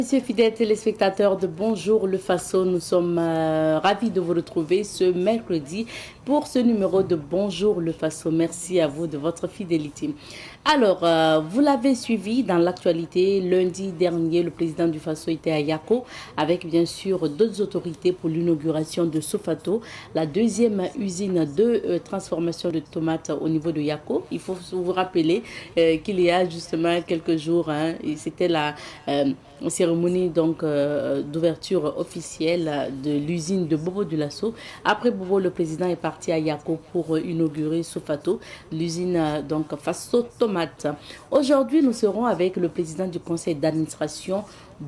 Messieurs fidèles téléspectateurs de Bonjour le Faso, nous sommes ravis de vous retrouver ce mercredi pour ce numéro de Bonjour le Faso. Merci à vous de votre fidélité. Alors, vous l'avez suivi dans l'actualité, lundi dernier, le président du Faso était à Yako avec bien sûr d'autres autorités pour l'inauguration de Sofato, la deuxième usine de transformation de tomates au niveau de Yako. Il faut vous rappeler qu'il y a justement quelques jours, c'était la cérémonie donc d'ouverture officielle de l'usine de Bobo Dioulasso. Après Bobo, le président est parti à Yako pour inaugurer Sofato, l'usine donc Faso Tomate. Aujourd'hui, nous serons avec le président du conseil d'administration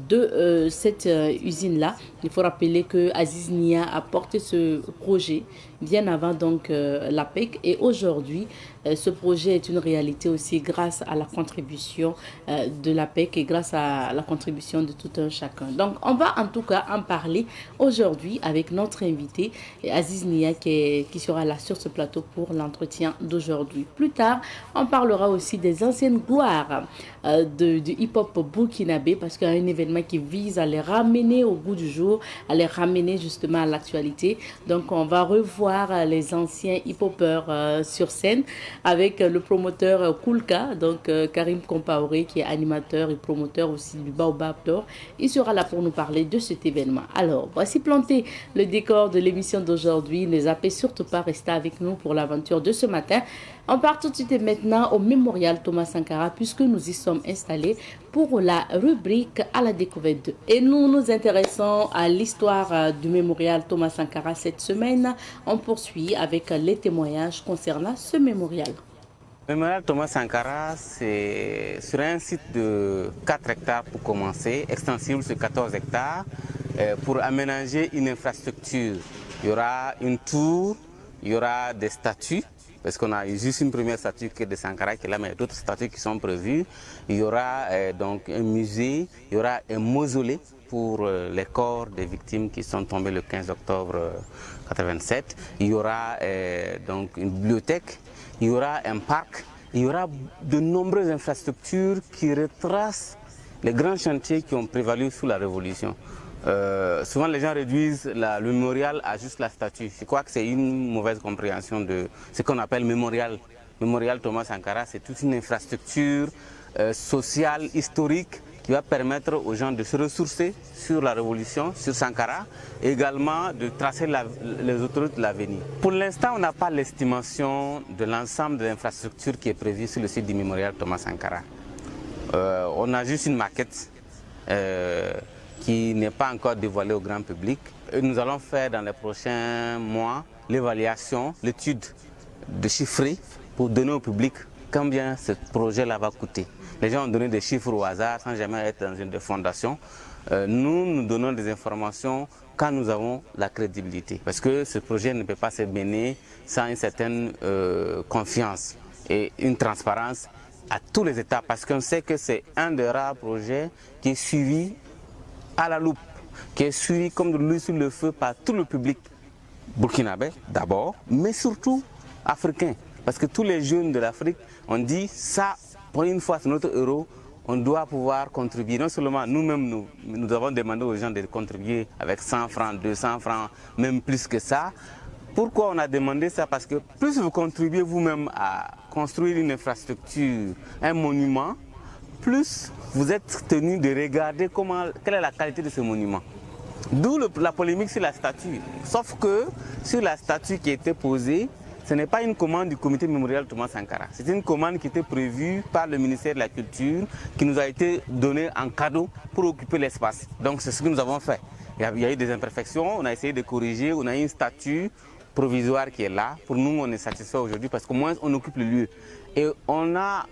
de cette usine-là. Il faut rappeler que Aziz Nia a porté ce projet bien avant donc l'APEC et aujourd'hui ce projet est une réalité aussi grâce à la contribution de l'APEC et grâce à la contribution de tout un chacun. Donc on va en tout cas en parler aujourd'hui avec notre invité Aziz Nia qui sera là sur ce plateau pour l'entretien d'aujourd'hui. Plus tard, on parlera aussi des anciennes gloires du hip-hop burkinabé parce qu'il y a un événement qui vise à les ramener au goût du jour, à les ramener justement à l'actualité. Donc on va revoir les anciens hip-hopeurs sur scène avec le promoteur Koulka, donc Karim Kompaoré qui est animateur et promoteur aussi du Baobab d'Or. Il sera là pour nous parler de cet événement. Alors voici planté le décor de l'émission d'aujourd'hui. Ne zappez surtout pas, rester avec nous pour l'aventure de ce matin. On part tout de suite et maintenant au mémorial Thomas Sankara puisque nous y sommes installés pour la rubrique à la découverte. Et nous nous intéressons à l'histoire du mémorial Thomas Sankara cette semaine. On poursuit avec les témoignages concernant ce mémorial. Le mémorial Thomas Sankara, c'est sur un site de 4 hectares pour commencer, extensible sur 14 hectares, pour aménager une infrastructure. Il y aura une tour, il y aura des statues, parce qu'on a juste une première statue qui est de Sankara qui est là, mais il y a d'autres statues qui sont prévues. Il y aura donc un musée, il y aura un mausolée pour les corps des victimes qui sont tombées le 15 octobre 1987. Il y aura donc une bibliothèque, il y aura un parc, il y aura de nombreuses infrastructures qui retracent les grands chantiers qui ont prévalu sous la Révolution. Souvent les gens réduisent le mémorial à juste la statue. Je crois que c'est une mauvaise compréhension de ce qu'on appelle mémorial. Mémorial Thomas Sankara, c'est toute une infrastructure sociale, historique, qui va permettre aux gens de se ressourcer sur la Révolution, sur Sankara, et également de tracer les autoroutes de l'avenir. Pour l'instant, on n'a pas l'estimation de l'ensemble de l'infrastructure qui est prévue sur le site du mémorial Thomas Sankara. On a juste une maquette qui n'est pas encore dévoilée au grand public. Et nous allons faire dans les prochains mois l'évaluation, l'étude de chiffrer pour donner au public combien ce projet-là va coûter. Les gens ont donné des chiffres au hasard sans jamais être dans une fondation. Nous donnons des informations quand nous avons la crédibilité. Parce que ce projet ne peut pas se mener sans une certaine confiance et une transparence à tous les étapes. Parce qu'on sait que c'est un des rares projets qui est suivi à la loupe, qui est suivi comme de l'huile sur le feu par tout le public burkinabé d'abord, mais surtout africain. Parce que tous les jeunes de l'Afrique ont dit ça, pour une fois c'est notre euro, on doit pouvoir contribuer. Non seulement nous-mêmes, nous avons demandé aux gens de contribuer avec 100 francs, 200 francs, même plus que ça. Pourquoi on a demandé ça? Parce que plus vous contribuez vous-même à construire une infrastructure, un monument, plus vous êtes tenu de regarder quelle est la qualité de ce monument. D'où la polémique sur la statue. Sauf que sur la statue qui a été posée, ce n'est pas une commande du comité mémorial Thomas Sankara. C'est une commande qui était prévue par le ministère de la Culture, qui nous a été donnée en cadeau pour occuper l'espace. Donc c'est ce que nous avons fait. Il y a eu des imperfections, on a essayé de corriger, on a eu une statue provisoire qui est là. Pour nous, on est satisfait aujourd'hui parce qu'au moins on occupe le lieu. Et on a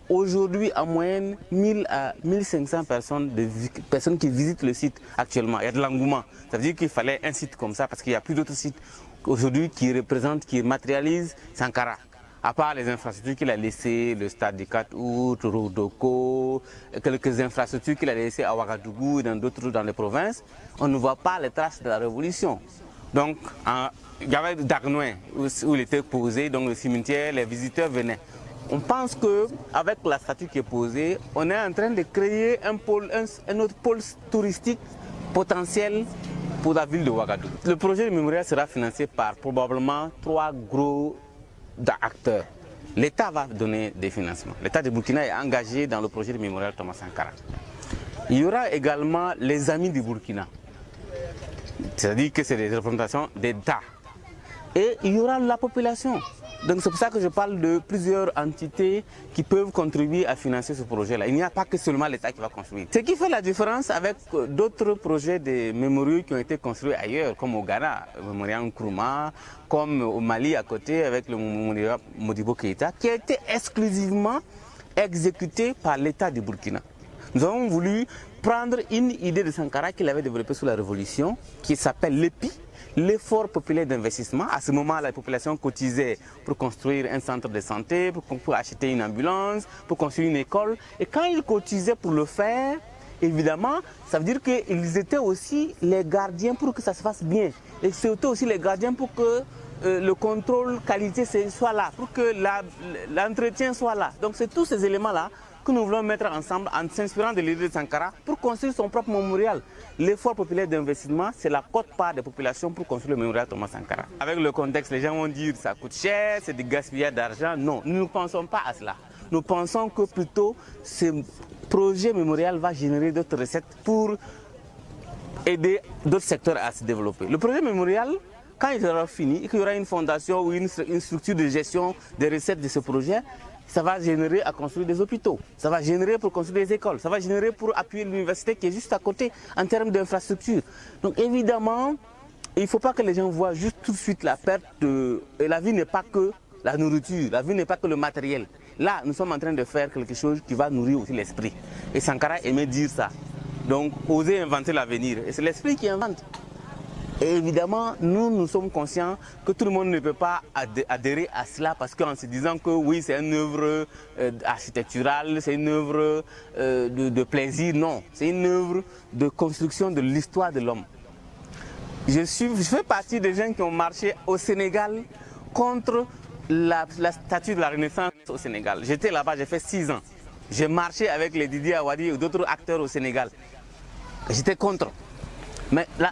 aujourd'hui en moyenne 1000 à 1500 personnes qui visitent le site actuellement. Il y a de l'engouement. Ça veut dire qu'il fallait un site comme ça parce qu'il n'y a plus d'autres sites aujourd'hui qui représentent, qui matérialisent Sankara. À part les infrastructures qu'il a laissées, le stade du 4 août, Rodoko, quelques infrastructures qu'il a laissées à Ouagadougou et dans d'autres dans les provinces, on ne voit pas les traces de la révolution. Donc, il y avait Darnouin où il était posé, donc le cimetière, les visiteurs venaient. on pense qu'avec la statue qui est posée, on est en train de créer un autre pôle touristique potentiel pour la ville de Ouagadougou. Le projet de mémorial sera financé par probablement 3 gros acteurs. L'État va donner des financements. L'État de Burkina est engagé dans le projet de mémorial Thomas Sankara. Il y aura également les amis du Burkina. C'est-à-dire que c'est des représentations d'État. Et il y aura la population. Donc c'est pour ça que je parle de plusieurs entités qui peuvent contribuer à financer ce projet-là. Il n'y a pas que seulement l'État qui va construire. Ce qui fait la différence avec d'autres projets de mémoriaux qui ont été construits ailleurs, comme au Ghana, le mémorial Nkrumah, comme au Mali à côté avec le mémorial Modibo Keïta, qui a été exclusivement exécuté par l'État du Burkina. Nous avons voulu prendre une idée de Sankara qu'il avait développée sous la Révolution, qui s'appelle l'EPI, l'effort populaire d'investissement. À ce moment, la population cotisait pour construire un centre de santé, pour acheter une ambulance, pour construire une école. Et quand ils cotisaient pour le faire, évidemment, ça veut dire qu'ils étaient aussi les gardiens pour que ça se fasse bien. Et c'était aussi les gardiens pour que le contrôle qualité soit là, pour que l'entretien soit là. Donc c'est tous ces éléments-là que nous voulons mettre ensemble en s'inspirant de l'idée de Sankara pour construire son propre mémorial. L'effort populaire d'investissement, c'est la quote-part des populations pour construire le mémorial Thomas Sankara. Avec le contexte, les gens vont dire que ça coûte cher, c'est du gaspillage d'argent. Non, nous ne pensons pas à cela. Nous pensons que plutôt ce projet mémorial va générer d'autres recettes pour aider d'autres secteurs à se développer. Le projet mémorial, quand il sera fini et qu'il y aura une fondation ou une structure de gestion des recettes de ce projet, ça va générer à construire des hôpitaux, ça va générer pour construire des écoles, ça va générer pour appuyer l'université qui est juste à côté en termes d'infrastructure. Donc évidemment, il ne faut pas que les gens voient juste tout de suite la perte de... Et la vie n'est pas que la nourriture, la vie n'est pas que le matériel. Là, nous sommes en train de faire quelque chose qui va nourrir aussi l'esprit. Et Sankara aimait dire ça. Donc, oser inventer l'avenir. Et c'est l'esprit qui invente. Et évidemment, nous sommes conscients que tout le monde ne peut pas adhérer à cela parce qu'en se disant que oui, c'est une œuvre architecturale, c'est une œuvre de plaisir. Non, c'est une œuvre de construction de l'histoire de l'homme. Je fais partie des gens qui ont marché au Sénégal contre la statue de la Renaissance au Sénégal. J'étais là-bas, j'ai fait 6 ans. J'ai marché avec les Didier Awadi et d'autres acteurs au Sénégal. J'étais contre. Mais là,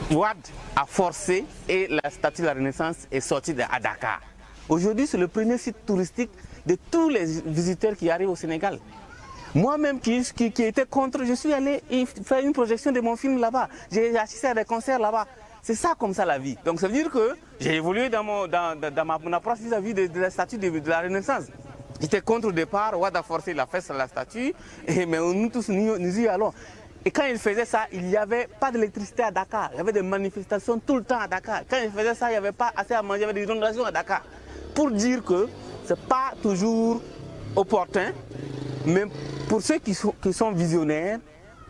Ouad a forcé et la statue de la Renaissance est sortie à Dakar. Aujourd'hui, c'est le premier site touristique de tous les visiteurs qui arrivent au Sénégal. Moi-même qui était contre, je suis allé faire une projection de mon film là-bas. J'ai assisté à des concerts là-bas. C'est ça comme ça la vie. Donc ça veut dire que j'ai évolué dans mon approche vis-à-vis de la statue de la Renaissance. J'étais contre au départ, Ouad a forcé la fesse à la statue, mais nous tous nous y allons. Et quand il faisait ça, il n'y avait pas d'électricité à Dakar. Il y avait des manifestations tout le temps à Dakar. Quand il faisait ça, il n'y avait pas assez à manger, il y avait des inondations à Dakar. Pour dire que ce n'est pas toujours opportun, mais pour ceux qui sont visionnaires,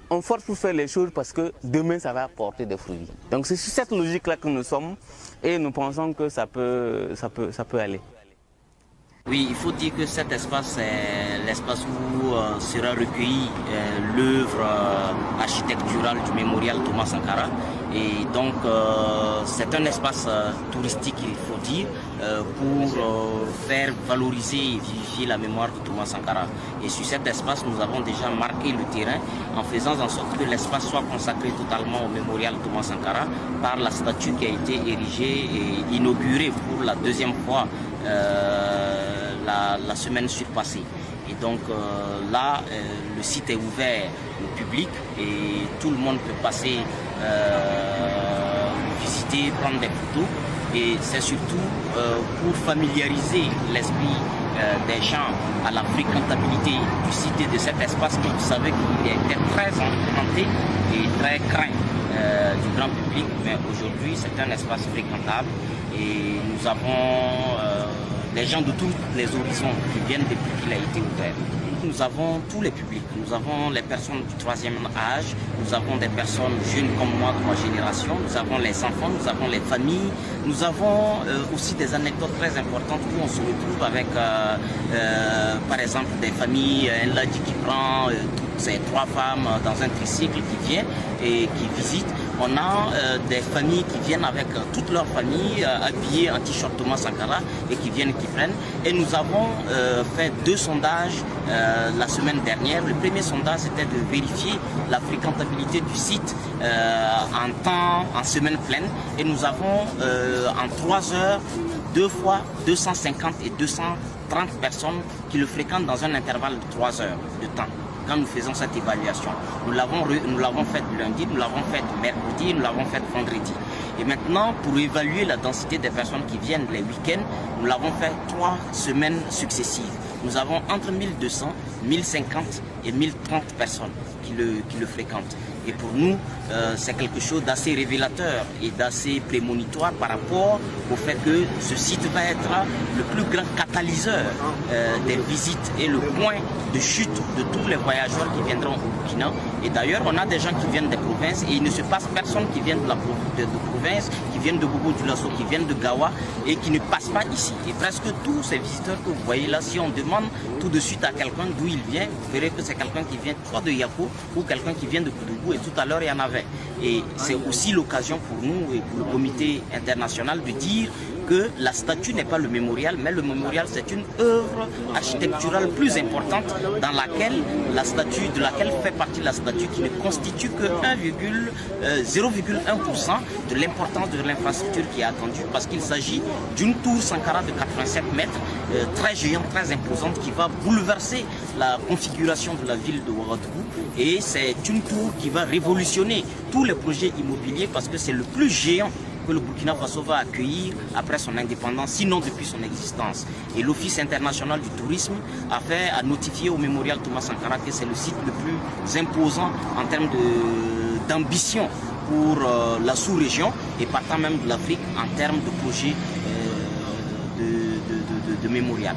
on force pour faire les choses parce que demain, ça va porter des fruits. Donc c'est sur cette logique-là que nous sommes et nous pensons que ça peut aller. Oui, il faut dire que cet espace est l'espace où sera recueillie l'œuvre architecturale du mémorial Thomas Sankara. Et donc, c'est un espace touristique, il faut dire, pour faire valoriser et vivifier la mémoire de Thomas Sankara. Et sur cet espace, nous avons déjà marqué le terrain en faisant en sorte que l'espace soit consacré totalement au mémorial Thomas Sankara par la statue qui a été érigée et inaugurée pour la 2e fois la semaine surpassée. Et donc là, le site est ouvert au public et tout le monde peut passer visiter, prendre des photos. Et c'est surtout pour familiariser l'esprit des gens à la fréquentabilité du site et de cet espace que vous savez qu'il était très emprunté et très craint du grand public. Mais aujourd'hui, c'est un espace fréquentable et nous avons des gens de tous les horizons qui viennent depuis qu'il a été ouvert. Nous avons tous les publics, nous avons les personnes du 3e âge, nous avons des personnes jeunes comme moi de ma génération, nous avons les enfants, nous avons les familles, nous avons aussi des anecdotes très importantes où on se retrouve avec par exemple des familles, un ladji qui prend toutes ces 3 femmes dans un tricycle qui vient et qui visite. On a des familles qui viennent avec toute leur famille, habillées en t-shirt Thomas Sankara, et qui viennent, qui prennent. Et nous avons fait 2 sondages la semaine dernière. Le premier sondage, c'était de vérifier la fréquentabilité du site en semaine pleine. Et nous avons en 3 heures, 2 fois 250 et 230 personnes qui le fréquentent dans un intervalle de 3 heures de temps. Quand nous faisons cette évaluation, nous l'avons faite lundi, nous l'avons faite mercredi, nous l'avons faite vendredi. Et maintenant, pour évaluer la densité des personnes qui viennent les week-ends, nous l'avons fait 3 semaines successives. Nous avons entre 1200, 1050 et 1030 personnes qui le fréquentent. Et pour nous, c'est quelque chose d'assez révélateur et d'assez prémonitoire par rapport au fait que ce site va être le plus grand catalyseur des visites et le point de chute de tous les voyageurs qui viendront au Burkina. Et d'ailleurs, on a des gens qui viennent des provinces et il ne se passe personne qui vient de province, qui viennent de Bobo-Dioulasso, qui viennent de Gawa et qui ne passent pas ici. Et presque tous ces visiteurs que vous voyez là, si on demande tout de suite à quelqu'un d'où il vient, vous verrez que c'est quelqu'un qui vient soit de Yako ou quelqu'un qui vient de Koudougou, et tout à l'heure il y en avait. Et c'est aussi l'occasion pour nous et pour le comité international de dire que la statue n'est pas le mémorial, mais le mémorial c'est une œuvre architecturale plus importante dans laquelle la statue, de laquelle fait partie la statue qui ne constitue que 0,1% de l'importance de l'infrastructure qui est attendue, parce qu'il s'agit d'une tour Sankara de 87 mètres, très géante, très imposante, qui va bouleverser la configuration de la ville de Ouagadougou. Et c'est une tour qui va révolutionner tous les projets immobiliers parce que c'est le plus géant que le Burkina Faso va accueillir après son indépendance, sinon depuis son existence. Et l'Office international du tourisme a notifié au mémorial Thomas Sankara que c'est le site le plus imposant en termes d'ambition pour la sous-région et partant même de l'Afrique en termes de projet de mémorial.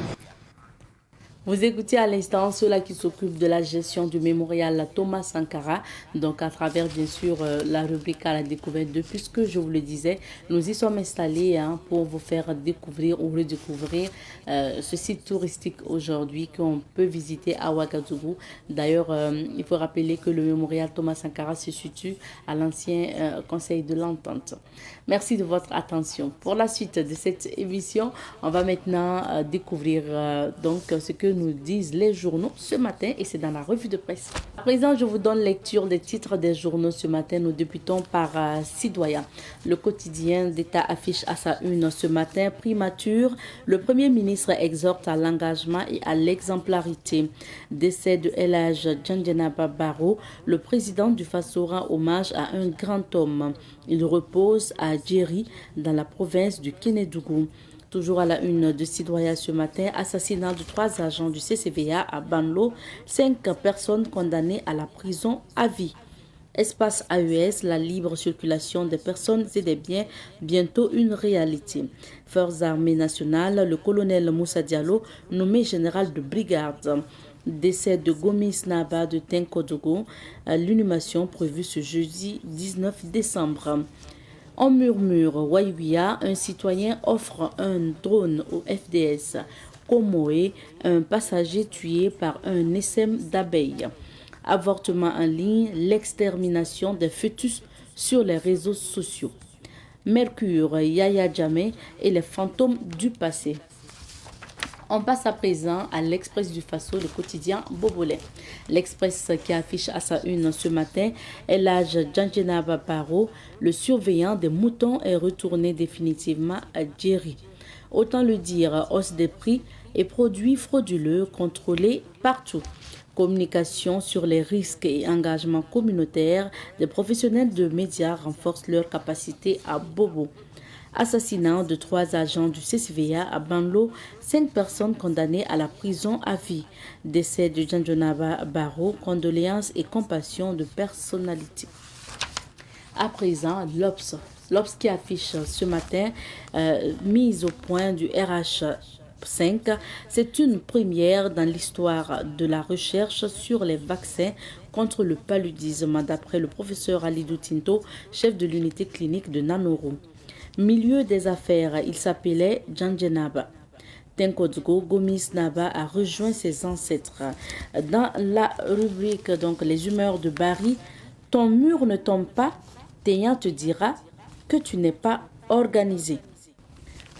Vous écoutez à l'instant ceux-là qui s'occupent de la gestion du mémorial Thomas Sankara, donc à travers bien sûr la rubrique à la découverte de, puisque je vous le disais, nous y sommes installés pour vous faire découvrir ou redécouvrir ce site touristique aujourd'hui qu'on peut visiter à Ouagadougou. D'ailleurs, il faut rappeler que le mémorial Thomas Sankara se situe à l'ancien Conseil de l'Entente. Merci de votre attention. Pour la suite de cette émission, on va maintenant découvrir donc ce que nous disent les journaux ce matin, et c'est dans la revue de presse. À présent, je vous donne lecture des titres des journaux ce matin. Nous débutons par Citoyen. Le quotidien d'État affiche à sa une ce matin: primature, le Premier ministre exhorte à l'engagement et à l'exemplarité. Décès de El Hadj Djanjenaba Barrow, le président du Faso rend hommage à un grand homme. Il repose à Djeri, dans la province du Kénédougou. Toujours à la une de Citoyen ce matin, assassinat de 3 agents du CCVA à Banlo, 5 personnes condamnées à la prison à vie. Espace AES, la libre circulation des personnes et des biens, bientôt une réalité. Forces armées nationales, le colonel Moussa Diallo, nommé général de brigade. Décès de Gomis Naba de Tenkodogo, l'inhumation prévue ce jeudi 19 décembre. On murmure, Waiwia, un citoyen offre un drone au FDS. Komoé, un passager tué par un essaim d'abeilles. Avortement en ligne, l'extermination des fœtus sur les réseaux sociaux. Mercure, Yaya Jammeh et les fantômes du passé. On passe à présent à l'Express du Faso, le quotidien Bobolais. L'Express qui affiche à sa une ce matin: El Hadj Djanjenaba Barrow, le surveillant des moutons, est retourné définitivement à Djeri. Autant le dire, hausse des prix et produits frauduleux contrôlés partout. Communication sur les risques et engagements communautaires des professionnels de médias renforcent leur capacité à Bobo. Assassinat de 3 agents du CCVA à Banlo, 5 personnes condamnées à la prison à vie. Décès de Djanjenaba Barrow, condoléances et compassion de personnalité. À présent, l'Obs qui affiche ce matin mise au point du RH5. C'est une première dans l'histoire de la recherche sur les vaccins contre le paludisme, d'après le professeur Alidou Tinto, chef de l'unité clinique de Nanoro. Milieu des affaires, il s'appelait Djanjenaba. Tenkodogo, Gomis Naba a rejoint ses ancêtres. Dans la rubrique donc les humeurs de Barry, ton mur ne tombe pas, Téhéran te dira que tu n'es pas organisé.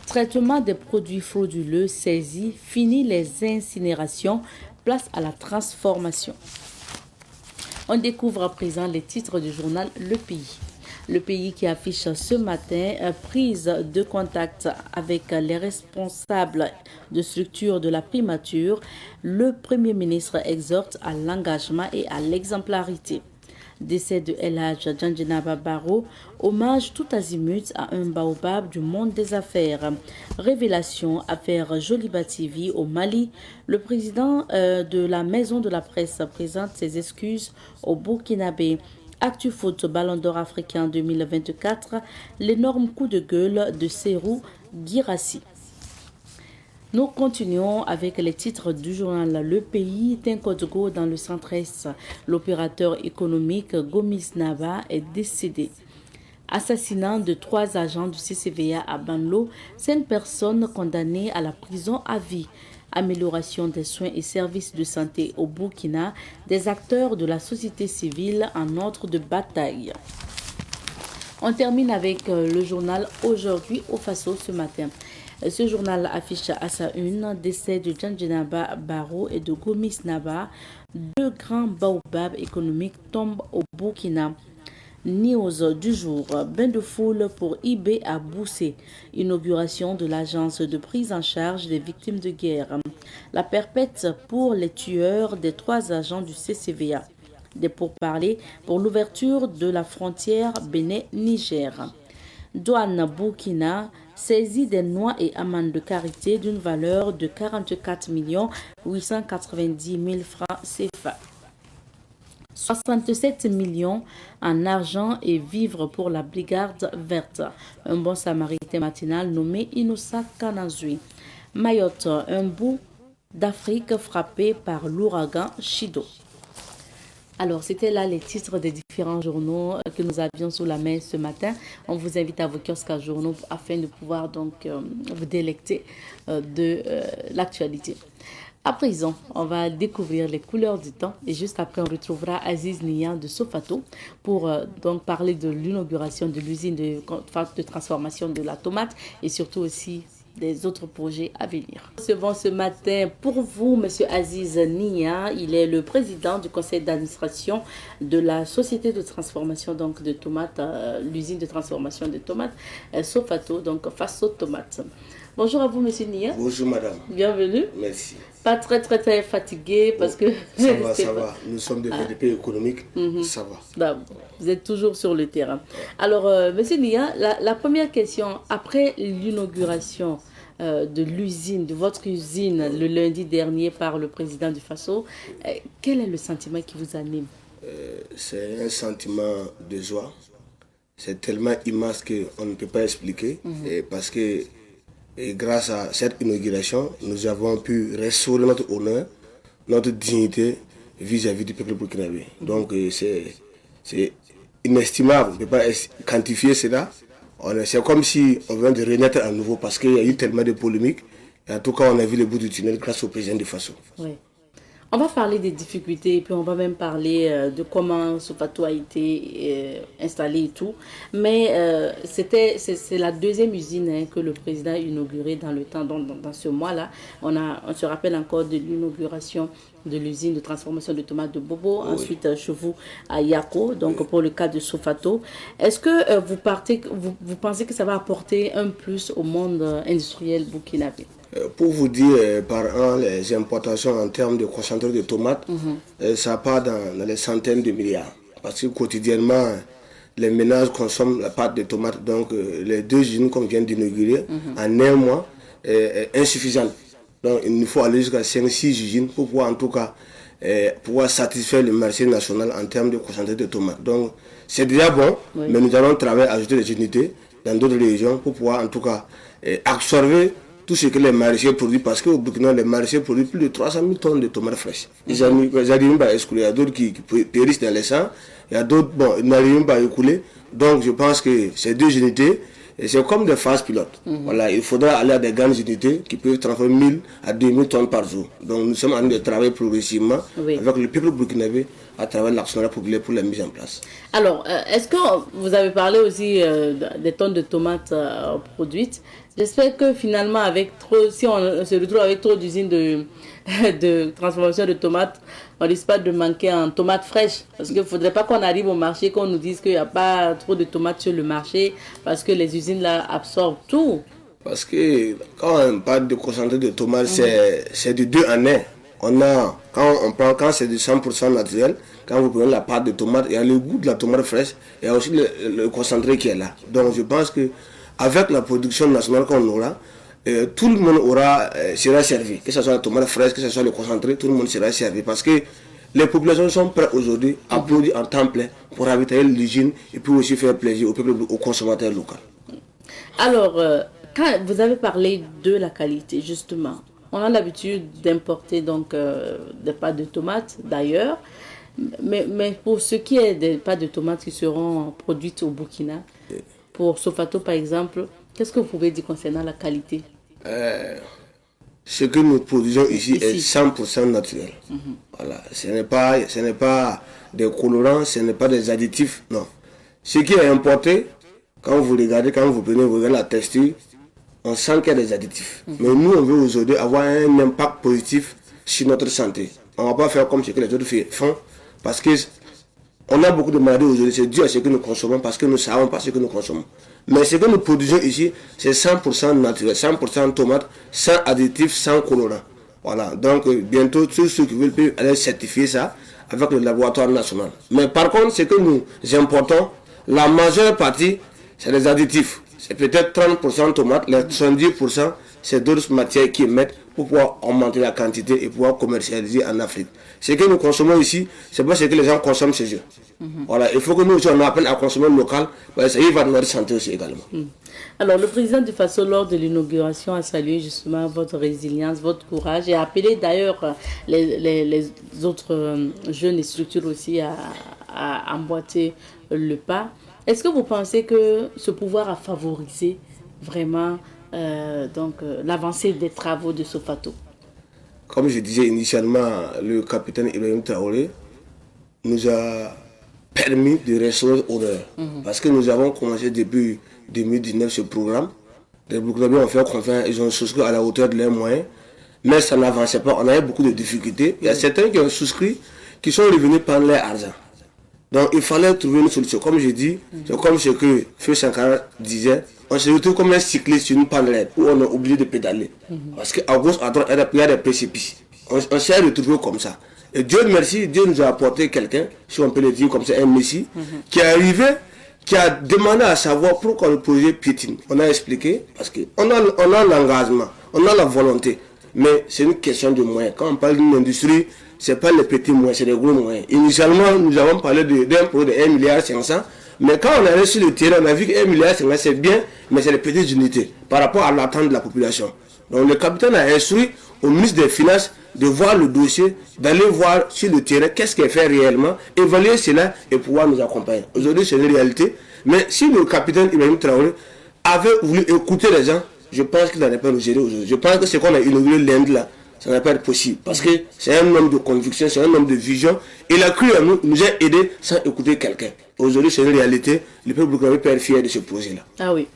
Traitement des produits frauduleux saisis, fini les incinérations, place à la transformation. On découvre à présent les titres du journal Le Pays. Le Pays qui affiche ce matin prise de contact avec les responsables de structures de la primature. Le Premier ministre exhorte à l'engagement et à l'exemplarité. Décès de El Hadj Djandjenaba Barrow, hommage tout azimut à un baobab du monde des affaires. Révélation, affaire Joliba TV au Mali. Le président de la Maison de la Presse présente ses excuses au Burkinabé. Actu Foot Ballon d'Or africain 2024, l'énorme coup de gueule de Serhou Guirassy. Nous continuons avec les titres du journal Le Pays. Tinkodgo dans le centre-est. L'opérateur économique Gomis Naba est décédé. Assassinat de 3 agents du CCVA à Banlo, 5 personnes condamnées à la prison à vie. Amélioration des soins et services de santé au Burkina, des acteurs de la société civile en ordre de bataille. On termine avec le journal Aujourd'hui au Faso ce matin. Ce journal affiche à sa une décès de Djandjenaba Barrow et de Gomis Naba. 2 grands baobabs économiques tombent au Burkina. News du jour, bain de foule pour IB à Boussé. Inauguration de l'agence de prise en charge des victimes de guerre. La perpète pour les tueurs des 3 agents du CCVA. Des pourparlers pour l'ouverture de la frontière Bénin-Niger. Douane Burkina saisit des noix et amandes de karité d'une valeur de 44 890 000 francs CFA. 67 millions en argent et vivres pour la brigade verte. Un bon samaritain matinal nommé Inoussa Kanazui. Mayotte, un bout d'Afrique frappé par l'ouragan Chido. Alors, c'était là les titres des différents journaux que nous avions sous la main ce matin. On vous invite à vos kiosques à journaux afin de pouvoir donc vous délecter de l'actualité. À présent, on va découvrir les couleurs du temps et juste après, on retrouvera Aziz Niyan de Sofato pour donc parler de l'inauguration de l'usine de transformation de la tomate et surtout aussi des autres projets à venir. Recevons ce matin pour vous M. Aziz Niyan. Il est le président du conseil d'administration de la société de transformation donc, de tomates, l'usine de transformation de tomates, Sofato, donc Faso Tomate. Bonjour à vous, M. Niyan. Bonjour, madame. Bienvenue. Merci. Pas très fatigué parce que... Ça va. Nous sommes des VDP économiques, ça va. Bah, vous êtes toujours sur le terrain. Alors, M. Niyan, la première question, après l'inauguration de l'usine, de votre usine, le lundi dernier par le président du Faso, quel est le sentiment qui vous anime? C'est un sentiment de joie. C'est tellement immense qu'on ne peut pas expliquer. Parce que grâce à cette inauguration, nous avons pu restaurer notre honneur, notre dignité vis-à-vis du peuple burkinabé. Donc c'est inestimable, on ne peut pas quantifier cela. C'est comme si on vient de renaître à nouveau parce qu'il y a eu tellement de polémiques. Et en tout cas, on a vu le bout du tunnel grâce au président du Faso. Oui. On va parler des difficultés et puis on va même parler de comment Sofato a été installé et tout. Mais c'est la deuxième usine que le président a inaugurée dans le temps, dans ce mois-là. On se rappelle encore de l'inauguration de l'usine de transformation de tomates de Bobo, oui. Ensuite chez vous à Yako, donc oui. Pour le cas de Sofato. Est-ce que vous pensez que ça va apporter un plus au monde industriel burkinabé? Pour vous dire, par an, les importations en termes de concentré de tomates, ça part dans les centaines de milliards. Parce que quotidiennement, les ménages consomment la pâte de tomates. Donc, les 2 usines qu'on vient d'inaugurer, en un mois, est insuffisante. Donc, il nous faut aller jusqu'à 5-6 usines pour pouvoir, en tout cas, pouvoir satisfaire le marché national en termes de concentré de tomates. Donc, c'est déjà bon, oui. Mais nous allons travailler à ajouter des unités dans d'autres régions pour pouvoir, en tout cas, absorber tout ce que les maraîchers produisent, parce qu'au Burkina, les maraîchers produisent plus de 300 000 tonnes de tomates fraîches. Ils n'arrivent pas à écouler. Il y a d'autres qui périssent dans les champs, il y a d'autres, bon, ils n'arrivent pas à écouler. Donc je pense que ces 2 unités Et c'est comme des phases pilotes. Voilà, il faudra aller à des grandes unités qui peuvent transformer 1000 à 2000 tonnes par jour. Donc nous sommes en train de travailler progressivement avec le peuple burkinabé à travers l'actionnariat populaire pour la mise en place. Alors, est-ce que vous avez parlé aussi des tonnes de tomates produites? J'espère que finalement, si on se retrouve avec trop d'usines de transformation de tomates, on risque pas de manquer en tomates fraîches. Parce qu'il ne faudrait pas qu'on arrive au marché, qu'on nous dise qu'il n'y a pas trop de tomates sur le marché, parce que les usines là absorbent tout. Parce que quand on parle de concentré de tomates, c'est de 2 en 1. Quand c'est de 100% naturel, quand vous prenez la pâte de tomate, il y a le goût de la tomate fraîche, il y a aussi le concentré qui est là. Donc je pense que avec la production nationale qu'on aura, tout le monde sera servi. Que ce soit la tomate fraîche, que ce soit le concentré, tout le monde sera servi. Parce que les populations sont prêtes aujourd'hui à produire en temps plein pour ravitailler l'usine et puis aussi faire plaisir aux consommateurs locaux. Alors, quand vous avez parlé de la qualité, justement, on a l'habitude d'importer donc des pâtes de tomates d'ailleurs. Mais pour ce qui est des pâtes de tomates qui seront produites au Burkina, pour Sofato par exemple, qu'est-ce que vous pouvez dire concernant la qualité? Ce que nous produisons ici est 100% naturel. Voilà. Ce n'est pas des colorants, ce n'est pas des additifs, non. Ce qui est importé, quand vous regardez la texture, on sent qu'il y a des additifs. Mais nous, on veut aujourd'hui avoir un impact positif sur notre santé. On ne va pas faire comme ce que les autres font, parce que on a beaucoup de maladies aujourd'hui, c'est dû à ce que nous consommons, parce que nous ne savons pas ce que nous consommons. Mais ce que nous produisons ici, c'est 100% naturel, 100% tomate, sans additifs, sans colorant. Voilà, donc bientôt, tous ceux qui veulent peuvent aller certifier ça avec le laboratoire national. Mais par contre, ce que nous importons, la majeure partie, c'est les additifs. C'est peut-être 30% tomates, les 70%, c'est d'autres matières qui mettent pour pouvoir augmenter la quantité et pouvoir commercialiser en Afrique. Ce que nous consommons ici, c'est pas ce que les gens consomment chez eux. Voilà, il faut que nous aussi on apprenne à consommer local, ça y va de notre santé aussi également. Alors, le président du FASO, lors de l'inauguration, a salué justement votre résilience, votre courage et a appelé d'ailleurs les autres jeunes et structures aussi à emboîter le pas. Est-ce que vous pensez que ce pouvoir a favorisé vraiment l'avancée des travaux de Sofato? Comme je disais initialement, le capitaine Ibrahim Traoré nous a permis de restaurer l'honneur. Parce que nous avons commencé depuis 2019 ce programme. Les Burkinabés ont fait confiance, ils ont souscrit à la hauteur de leurs moyens, mais ça n'avançait pas. On avait beaucoup de difficultés. Il y a certains qui ont souscrit, qui sont revenus prendre leur argent. Donc il fallait trouver une solution. Comme je dis, c'est comme ce que Feu Sankara disait, on se retrouve comme un cycliste sur une pendelette où on est obligé de pédaler. Parce qu'à gauche, à droite, il y a des précipices. On s'est retrouvé comme ça. Et Dieu merci, Dieu nous a apporté quelqu'un, si on peut le dire comme ça, un messie, qui est arrivé, qui a demandé à savoir pourquoi le projet piétine. On a expliqué, parce qu'on a l'engagement, on a la volonté, mais c'est une question de moyens. Quand on parle d'une industrie, ce n'est pas les petits moyens, c'est les gros moyens. Initialement, nous avons parlé d'un projet de 1,5 milliard, mais quand on est allé sur le terrain, on a vu que 1,5 milliard c'est bien, mais c'est les petites unités par rapport à l'attente de la population. Donc le capitaine a instruit au ministre des Finances de voir le dossier, d'aller voir sur le terrain qu'est-ce qui est fait réellement, évaluer cela et pouvoir nous accompagner. Aujourd'hui, c'est une réalité. Mais si le capitaine Ibrahim Traoré avait voulu écouter les gens, je pense qu'il n'allait pas nous aider aujourd'hui. Je pense que ce qu'on a inauguré lundi là, ça n'a pas être possible. Parce que c'est un homme de conviction, c'est un homme de vision. Il a cru à nous, il nous a aidés sans écouter quelqu'un. Aujourd'hui, c'est une réalité. Le peuple burkinabé peut être fier de ce projet-là. Ah oui.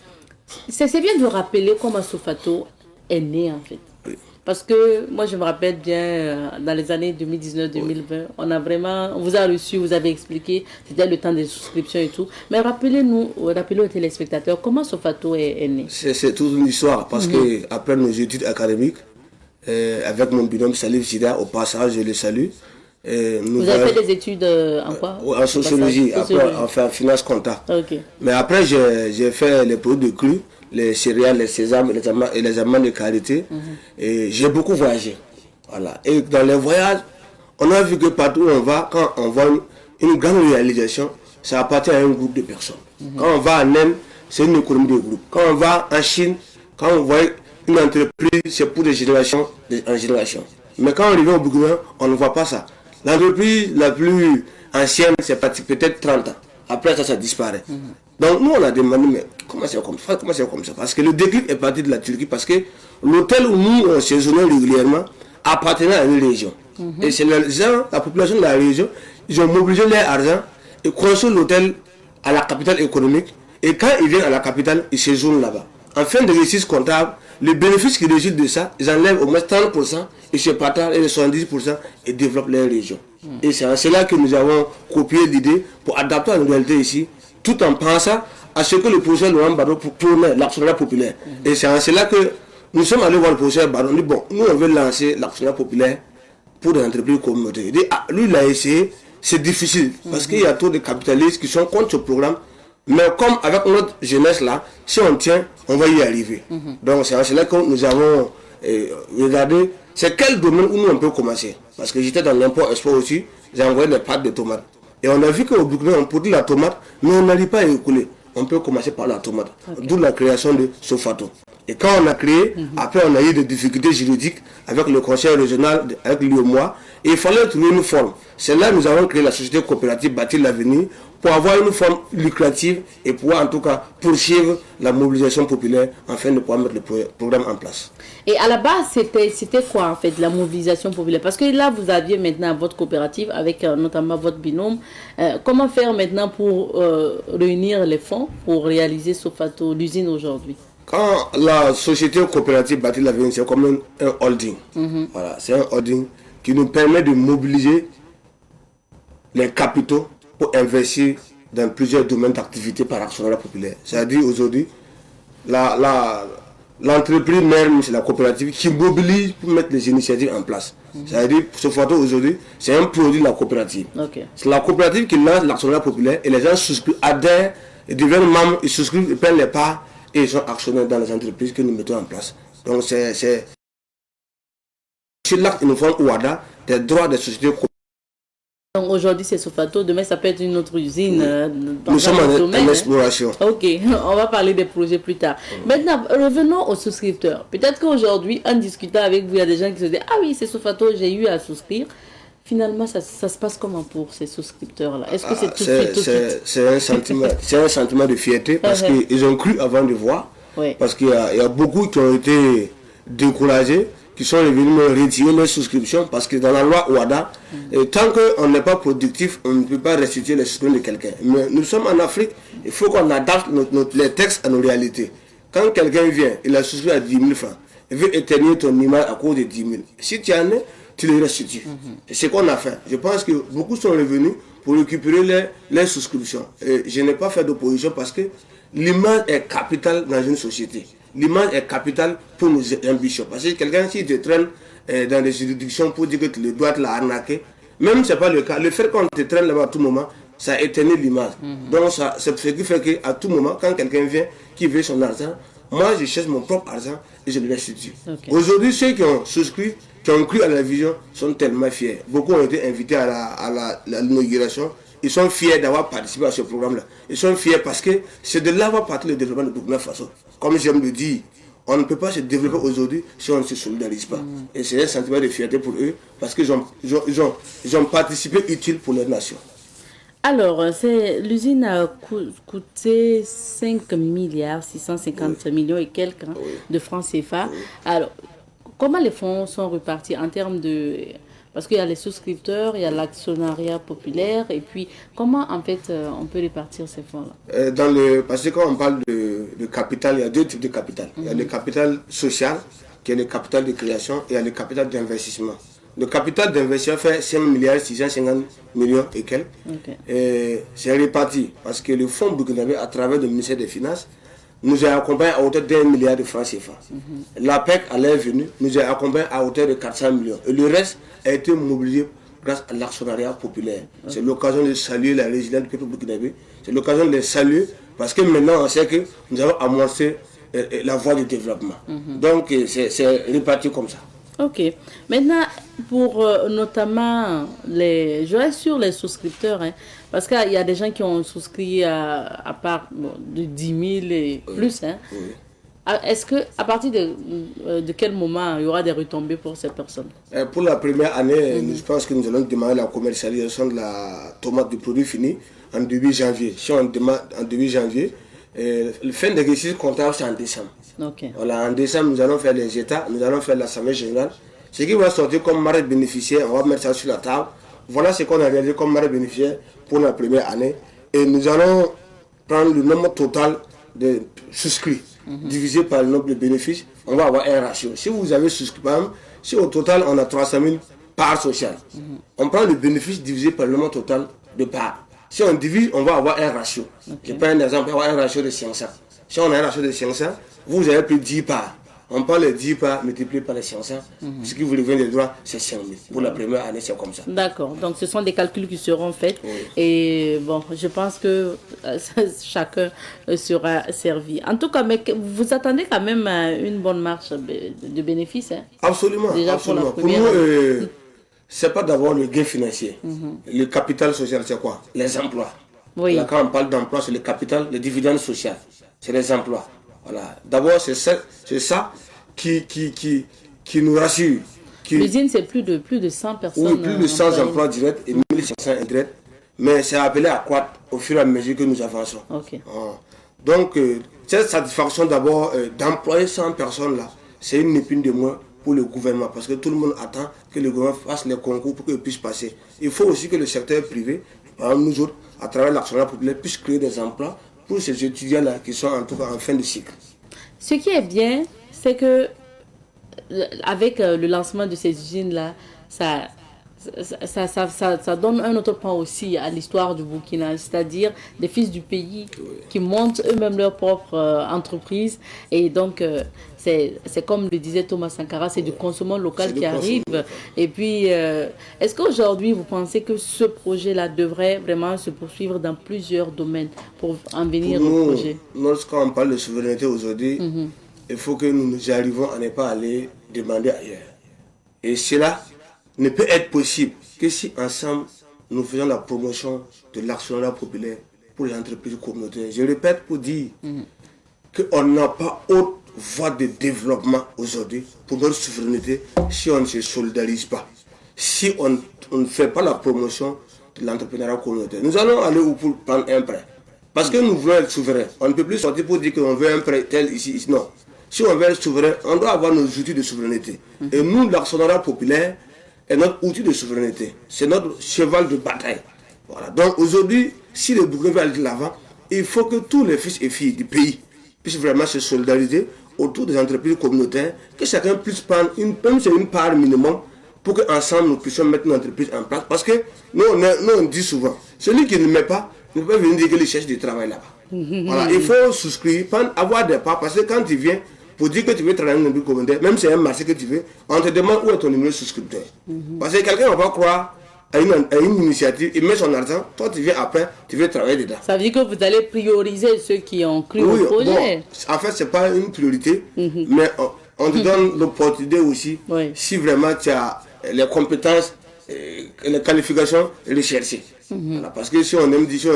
C'est bien de rappeler comment Sofato est né en fait. Oui. Parce que moi, je me rappelle bien, dans les années 2019-2020, on vous a reçu, vous avez expliqué, c'était le temps des souscriptions et tout. Mais rappelez aux téléspectateurs, comment Sofato est né. C'est toute une histoire, parce que après nos études académiques, avec mon binôme Salif Sida, au passage, je le salue. Vous avez fait des études en quoi? En sociologie, après en finance compta. Okay. Mais après, j'ai fait les produits de cru, les céréales, les sésames et les amandes de qualité. Et j'ai beaucoup voyagé. Voilà. Et dans les voyages, on a vu que partout où on va, quand on voit une grande réalisation, ça appartient à un groupe de personnes. Quand on va en Inde, c'est une économie de groupe. Quand on va en Chine, quand on voit une entreprise, c'est pour des générations en génération. Mais quand on arrive au Burkina, on ne voit pas ça. L'entreprise la plus ancienne, c'est peut-être 30 ans. Après ça, ça disparaît. Donc nous on a demandé, mais comment c'est comme ça? Parce que le déclic est parti de la Turquie, parce que l'hôtel où nous on séjournait régulièrement appartenait à une région. Et c'est les gens, la population de la région, ils ont mobilisé leur argent et construit l'hôtel à la capitale économique. Et quand ils viennent à la capitale, ils séjournent là-bas. En fin de l'exercice comptable, les bénéfices qui résultent de ça, ils enlèvent au moins 30%, ils se partagent les 70% et développent leur région. Et c'est en cela que nous avons copié l'idée pour adapter à la réalité ici, tout en pensant à ce que le professeur Laurent Badon prônait, l'actionnariat populaire. Et c'est en cela que nous sommes allés voir le professeur Badon. On dit, bon, nous on veut lancer l'actionnariat populaire pour des entreprises communautaires. Il dit, ah, lui il a essayé, c'est difficile, parce qu'il y a trop de capitalistes qui sont contre ce programme. Mais comme avec notre jeunesse là, si on tient, on va y arriver. Donc c'est en cela que nous avons regardé, c'est quel domaine où nous on peut commencer. Parce que j'étais dans l'import-export aussi, j'ai envoyé des pâtes de tomates. Et on a vu qu'au Burkina on produit la tomate, mais on n'arrive pas à écouler. On peut commencer par la tomate. D'où la création de Sofato. Et quand on a créé, après on a eu des difficultés juridiques avec le conseil régional, avec l'UEMOA, et il fallait trouver une forme. C'est là que nous avons créé la société coopérative Bâtir l'avenir pour avoir une forme lucrative et pouvoir en tout cas poursuivre la mobilisation populaire afin de pouvoir mettre le programme en place. Et à la base, c'était quoi en fait la mobilisation populaire? Parce que là, vous aviez maintenant votre coopérative avec notamment votre binôme. Comment faire maintenant pour réunir les fonds pour réaliser Sofato, l'usine aujourd'hui? Quand la société coopérative Bâtir l'avenir, c'est comme un holding. Voilà, c'est un holding qui nous permet de mobiliser les capitaux pour investir dans plusieurs domaines d'activité par actionnariat populaire. C'est-à-dire aujourd'hui, l'entreprise même, c'est la coopérative qui mobilise pour mettre les initiatives en place. C'est-à-dire, Sofato aujourd'hui, c'est un produit de la coopérative. C'est la coopérative qui lance l'actionnariat populaire et les gens souscrivent, adhèrent, ils deviennent membres, ils souscrivent, ils prennent les parts et ils sont actionnaires dans les entreprises que nous mettons en place. Donc c'est l'acte uniforme OUADA des droits des sociétés coopératives. Donc aujourd'hui c'est Sofato, demain ça peut être une autre usine. Dans nous sommes en exploration. Ok, on va parler des projets plus tard. Maintenant, revenons aux souscripteurs. Peut-être qu'aujourd'hui, en discutant avec vous, il y a des gens qui se disent, ah oui, c'est Sofato, j'ai eu à souscrire. Finalement, ça se passe comment pour ces souscripteurs-là? Est-ce que c'est tout de suite? C'est un sentiment de fierté parce qu'ils ont cru avant de voir. Parce qu'il y a beaucoup qui ont été découragés, qui sont revenus me retirer leurs souscriptions parce que dans la loi OUADA, tant qu'on n'est pas productif, on ne peut pas restituer les souscriptions de quelqu'un. Mais nous sommes en Afrique, il faut qu'on adapte les textes à nos réalités. Quand quelqu'un vient, il a souscrit à 10 000 francs, il veut éteindre ton image à cause de 10 000. Si tu en es, tu les restitues. C'est ce qu'on a fait. Je pense que beaucoup sont revenus pour récupérer les souscriptions. Et je n'ai pas fait d'opposition parce que l'image est capitale dans une société. L'image est capitale pour nos ambitions. Parce que quelqu'un, s'il te traîne dans des juridictions pour dire que tu dois te l'arnaquer, même si ce n'est pas le cas, le fait qu'on te traîne là-bas à tout moment, ça éteigne l'image. Donc c'est ce qui fait qu'à tout moment, quand quelqu'un vient qui veut son argent, moi je cherche mon propre argent et je le restitue. Aujourd'hui, ceux qui ont souscrit, qui ont cru à la vision, sont tellement fiers. Beaucoup ont été invités à l'inauguration. Ils sont fiers d'avoir participé à ce programme-là. Ils sont fiers parce que c'est de là avoir parti le développement de Burkina Faso. Comme j'aime le dire, on ne peut pas se développer aujourd'hui si on ne se solidarise pas. Et c'est un sentiment de fierté pour eux parce qu'ils ont participé utile pour leur nation. Alors, l'usine a coûté 5 milliards 650 millions et quelques de francs CFA. Alors, comment les fonds sont repartis en termes de... Parce qu'il y a les souscripteurs, il y a l'actionnariat populaire, et puis comment en fait on peut répartir ces fonds-là? Parce que quand on parle de capital, il y a deux types de capital. Il y a le capital social, qui est le capital de création, et il y a le capital d'investissement. Le capital d'investissement fait 5 milliards 650 millions et quelques. Et c'est réparti, parce que le fonds burkinabé, à travers le ministère des Finances, nous a accompagnés à hauteur d'1 milliard de francs CFA. L'APEC, à l'air venu, nous a accompagnés à hauteur de 400 millions. Et le reste a été mobilisé grâce à l'actionnariat populaire. C'est l'occasion de saluer la résilience du peuple burkinabé. C'est l'occasion de les saluer parce que maintenant on sait que nous avons amorcé la voie du développement. Donc c'est réparti comme ça. Ok. Maintenant, pour notamment je reste sur les souscripteurs, parce qu'il y a des gens qui ont souscrit à part de 10 000 et plus. Est-ce que à partir de quel moment il y aura des retombées pour ces personnes? Pour la première année, je pense que nous allons démarrer la commercialisation de la tomate du produit fini en début janvier. Si on démarre en début janvier, le fin d'exercice comptable c'est en décembre. Okay. Voilà, en décembre, nous allons faire les états, nous allons faire l'assemblée générale. Ce qui va sortir comme marque bénéficiaire, on va mettre ça sur la table. Voilà ce qu'on a réalisé comme marque bénéficiaire pour la première année. Et nous allons prendre le nombre total de souscrits divisé par le nombre de bénéfices. On va avoir un ratio. Si vous avez souscrit, par exemple, si au total on a 300 000 parts sociales, on prend le bénéfice divisé par le nombre total de parts. Si on divise, on va avoir un ratio. Je prends un exemple, on va avoir un ratio de 500. Si on a un ratio de 500, vous avez pris 10 parts. On prend les 10 parts multiplié par les 500. Ce qui vous revient des droits, c'est 5 000. Pour la première année, c'est comme ça. D'accord. Donc, ce sont des calculs qui seront faits. Oui. Et bon, je pense que chacun sera servi. En tout cas, mais vous attendez quand même une bonne marche de bénéfices. Hein? Absolument. Déjà absolument. Pour nous, c'est pas d'abord le gain financier. Le capital social, c'est quoi? Les emplois. Oui. Là, quand on parle d'emploi, c'est le capital, le dividende social. C'est les emplois. Voilà. D'abord, c'est ça qui nous rassure. L'usine, c'est plus de 100 personnes. Oui, plus de 100 emplois directs et 1500 indirects. Mais c'est appelé à croître au fur et à mesure que nous avançons. Okay. Donc, cette satisfaction d'abord d'employer 100 personnes là, c'est une épine de moins pour le gouvernement. Parce que tout le monde attend que le gouvernement fasse les concours pour qu'ils puissent passer. Il faut aussi que le secteur privé, par exemple nous autres, à travers l'actionnariat populaire, puisse créer des emplois pour ces étudiants-là qui sont en tout cas en fin de cycle. Ce qui est bien, c'est que avec le lancement de ces usines-là, ça donne un autre point aussi à l'histoire du Burkina, c'est-à-dire des fils du pays qui montent eux-mêmes leur propre entreprise. Et donc, c'est comme le disait Thomas Sankara, c'est du consommation local qui arrive. Et puis, est-ce qu'aujourd'hui, vous pensez que ce projet-là devrait vraiment se poursuivre dans plusieurs domaines pour en venir au projet? Lorsqu'on parle de souveraineté aujourd'hui, il faut que nous arrivions à ne pas aller demander ailleurs. Et cela ne peut être possible que si ensemble nous faisons la promotion de l'actionnariat populaire pour les entreprises communautaires. Je répète pour dire qu'on n'a pas autre voie de développement aujourd'hui pour notre souveraineté si on ne se solidarise pas, si on ne fait pas la promotion de l'entrepreneuriat communautaire. Nous allons aller où pour prendre un prêt? Parce que nous voulons être souverains. On ne peut plus sortir pour dire qu'on veut un prêt tel ici. Non. Si on veut être souverain, on doit avoir nos outils de souveraineté. Et nous, l'actionnariat populaire, est notre outil de souveraineté. C'est notre cheval de bataille. Voilà. Donc aujourd'hui, si le Burkina veut aller de l'avant, il faut que tous les fils et filles du pays puissent vraiment se solidariser autour des entreprises communautaires, que chacun puisse prendre une part minimum pour qu'ensemble nous puissions mettre une entreprise en place. Parce que nous on dit souvent, celui qui ne met pas, ne peut pas venir dire qu'il cherche du travail là-bas. Voilà. Il faut souscrire, avoir des parts, parce que quand tu viens, pour dire que tu veux travailler dans une entreprise communautaire, même si c'est un marché que tu veux, on te demande où est ton numéro de souscripteur. Parce que quelqu'un ne va pas croire à une initiative, il met son argent, toi tu viens après, tu veux travailler dedans. Ça veut dire que vous allez prioriser ceux qui ont cru au projet. Bon, en fait, ce n'est pas une priorité, mais on te donne l'opportunité aussi, si vraiment tu as les compétences, les qualifications, recherchées. Voilà, parce que si on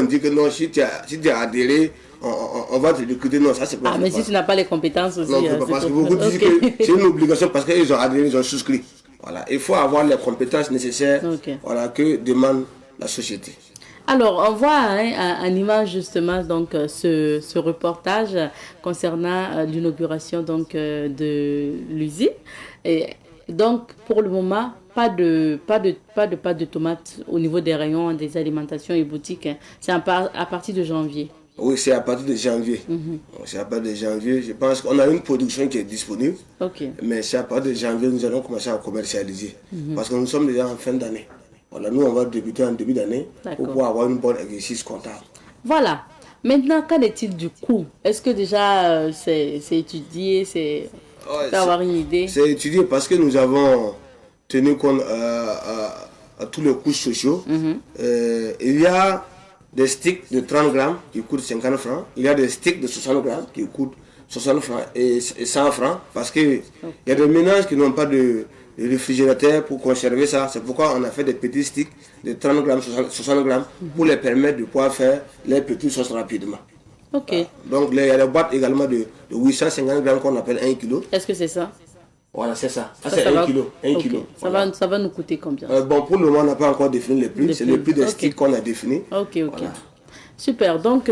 dit que non, si tu as adhéré, on va te recruter. Non, ça c'est pas. Mais si tu n'as pas les compétences aussi. Non, parce que beaucoup disent que c'est une obligation parce qu'ils ont adhéré, ils ont souscrit. Voilà, il faut avoir les compétences nécessaires voilà, que demande la société. Alors, on voit en image justement donc, ce reportage concernant l'inauguration donc, de l'usine. Et donc, pour le moment, pas de tomates au niveau des rayons des alimentations et boutiques. Hein. C'est à partir de janvier. Oui, c'est à partir de janvier. C'est à partir de janvier. Je pense qu'on a une production qui est disponible. Mais c'est à partir de janvier nous allons commencer à commercialiser. Parce que nous sommes déjà en fin d'année. Voilà, nous, on va débuter en début d'année pour pouvoir avoir une bonne exercice comptable. Voilà. Maintenant, qu'en est-il du coût? Est-ce que déjà c'est étudié, c'est avoir une idée? C'est étudié parce que nous avons tenu compte à tous les coûts sociaux. Il y a des sticks de 30 grammes qui coûtent 50 francs. Il y a des sticks de 60 grammes qui coûtent 60 francs et 100 francs. Parce qu'il y a des ménages qui n'ont pas de réfrigérateur pour conserver ça. C'est pourquoi on a fait des petits sticks de 30 grammes, 60 grammes pour les permettre de pouvoir faire les petites sauces rapidement. Ok. Voilà. Donc il y a des boîtes également de 850 grammes qu'on appelle 1 kg. Est-ce que c'est ça? Voilà, c'est ça. C'est 1 kg. 1 okay. kilo. Ça va nous coûter combien? Bon, pour le moment, on n'a pas encore défini les prix. C'est le prix des sticks qu'on a défini. Ok. Voilà. Super, donc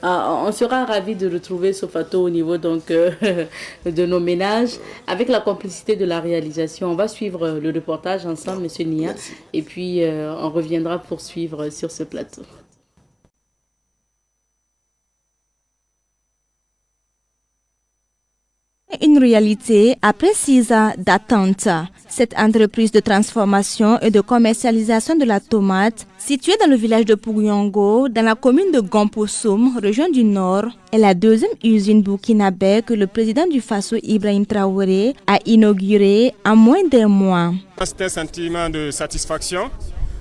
on sera ravis de retrouver Sofato au niveau donc, de nos ménages. Avec la complicité de la réalisation, on va suivre le reportage ensemble, Monsieur Nia. Merci. Et puis on reviendra poursuivre sur ce plateau. Une réalité après 6 ans d'attente. Cette entreprise de transformation et de commercialisation de la tomate, située dans le village de Pougyongo, dans la commune de Gomposoum, région du Nord, est la deuxième usine burkinabé que le président du Faso, Ibrahim Traoré, a inaugurée en moins d'un mois. C'est un sentiment de satisfaction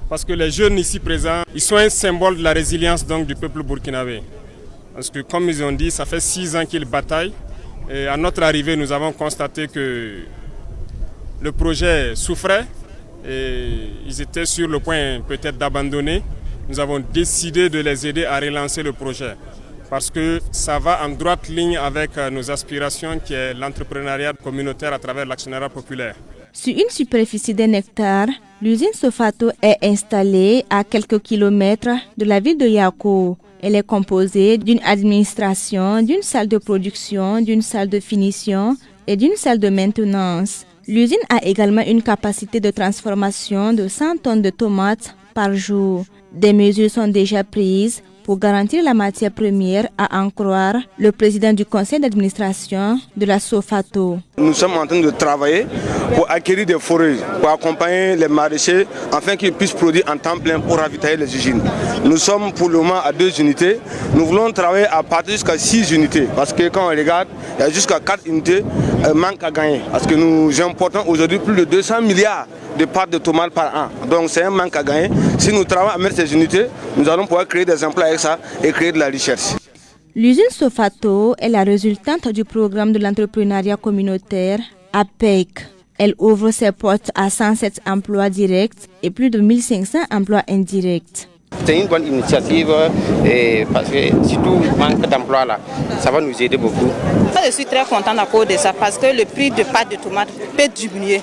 parce que les jeunes ici présents, ils sont un symbole de la résilience donc, du peuple burkinabé. Parce que comme ils ont dit, ça fait 6 ans qu'ils bataillent. Et à notre arrivée, nous avons constaté que le projet souffrait et ils étaient sur le point peut-être d'abandonner. Nous avons décidé de les aider à relancer le projet parce que ça va en droite ligne avec nos aspirations qui est l'entrepreneuriat communautaire à travers l'actionnariat populaire. Sur une superficie d'un hectare, l'usine Sofato est installée à quelques kilomètres de la ville de Yako. Elle est composée d'une administration, d'une salle de production, d'une salle de finition et d'une salle de maintenance. L'usine a également une capacité de transformation de 100 tonnes de tomates par jour. Des mesures sont déjà prises pour garantir la matière première, à en croire le président du conseil d'administration de la Sofato. Nous sommes en train de travailler pour acquérir des forêts, pour accompagner les maraîchers afin qu'ils puissent produire en temps plein pour ravitailler les usines. Nous sommes pour le moment à 2 unités. Nous voulons travailler à partir jusqu'à 6 unités parce que quand on regarde, il y a jusqu'à 4 unités manque à gagner. Parce que nous importons aujourd'hui plus de 200 milliards de pâtes de tomates par an. Donc c'est un manque à gagner. Si nous travaillons à mettre ces unités, nous allons pouvoir créer des emplois avec ça et créer de la richesse. L'usine Sofato est la résultante du programme de l'entrepreneuriat communautaire APEC. Elle ouvre ses portes à 107 emplois directs et plus de 1500 emplois indirects. C'est une bonne initiative parce que surtout manque d'emploi là, ça va nous aider beaucoup. Je suis très contente à cause de ça parce que le prix de pâte de tomate peut diminuer.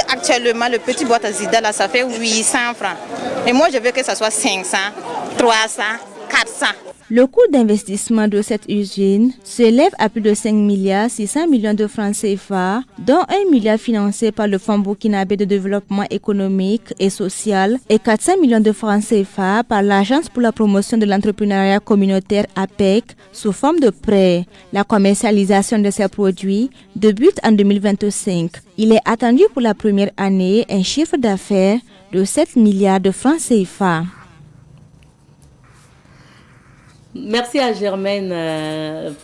Actuellement, le petit boîte à Zida là, ça fait 800 francs. Et moi, je veux que ça soit 500, 300, 400. Le coût d'investissement de cette usine s'élève à plus de 5 milliards 600 millions de francs CFA, dont 1 milliard financé par le Fonds burkinabé de développement économique et social et 400 millions de francs CFA par l'Agence pour la promotion de l'entrepreneuriat communautaire APEC sous forme de prêts. La commercialisation de ces produits débute en 2025. Il est attendu pour la première année un chiffre d'affaires de 7 milliards de francs CFA. Merci à Germaine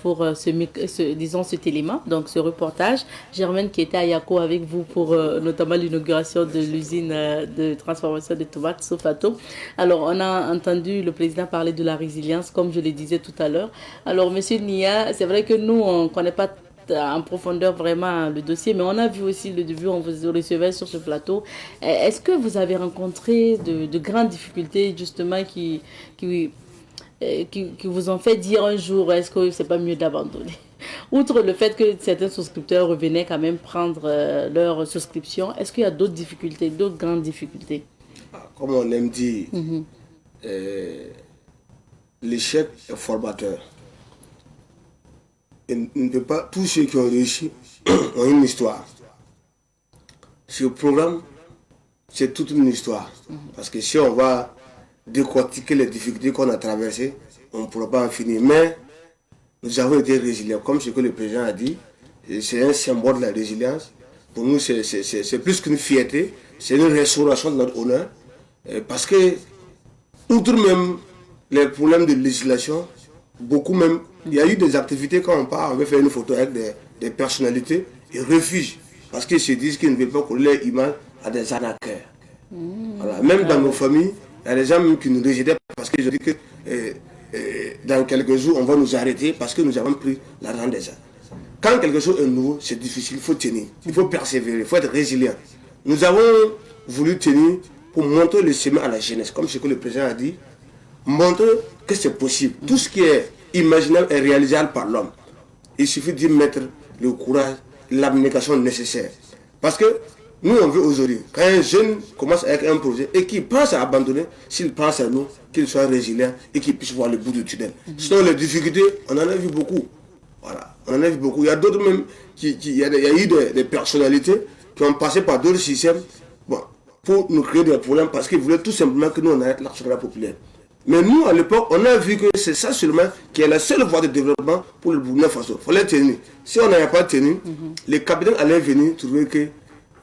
pour cet élément, donc ce reportage. Germaine qui était à Yako avec vous pour notamment l'inauguration de l'usine de transformation de tomates Sofato. Alors, on a entendu le président parler de la résilience, comme je le disais tout à l'heure. Alors, Monsieur Nia, c'est vrai que nous, on ne connaît pas en profondeur vraiment le dossier, mais on a vu aussi le début, on vous recevait sur ce plateau. Est-ce que vous avez rencontré de grandes difficultés justement qui vous ont fait dire un jour, est-ce que c'est pas mieux d'abandonner? Outre le fait que certains souscripteurs revenaient quand même prendre leur souscription, est-ce qu'il y a d'autres difficultés, d'autres grandes difficultés? Comme on aime dire, l'échec est formateur. Et ne peut pas, tous ceux qui ont réussi ont une histoire. Ce programme, c'est toute une histoire. Parce que si on va décortiquer les difficultés qu'on a traversées, on ne pourra pas en finir. Mais nous avons été résilients. Comme ce que le président a dit, c'est un symbole de la résilience. Pour nous, c'est plus qu'une fierté, c'est une restauration de notre honneur. Parce que, outre même les problèmes de législation, beaucoup même, il y a eu des activités quand on part, on veut faire une photo avec des personnalités, ils refusent. Parce qu'ils se disent qu'ils ne veulent pas coller leur image à des arnaqueurs. Voilà. Même dans nos familles, il y a des gens qui nous rejettaient parce qu'ils ont dit que dans quelques jours, on va nous arrêter parce que nous avons pris l'argent des gens. Quand quelque chose est nouveau, c'est difficile, il faut tenir, il faut persévérer, il faut être résilient. Nous avons voulu tenir pour montrer le chemin à la jeunesse, comme ce que le président a dit, montrer que c'est possible. Tout ce qui est imaginable et réalisable par l'homme. Il suffit d'y mettre le courage, l'abnégation nécessaire. Parce que nous, on veut aujourd'hui, quand un jeune commence avec un projet et qu'il pense à abandonner, s'il pense à nous, qu'il soit résilient et qu'il puisse voir le bout du tunnel. Sinon, les difficultés, on en a vu beaucoup. Voilà, on en a vu beaucoup. Il y a d'autres même, il y a eu des personnalités qui ont passé par d'autres systèmes pour nous créer des problèmes parce qu'ils voulaient tout simplement que nous, on arrête l'artisanat populaire. Mais nous, à l'époque, on a vu que c'est ça seulement qui est la seule voie de développement pour le Burkina Faso. Il fallait tenir. Si on n'avait pas tenu, les capitaines allaient venir trouver qu'il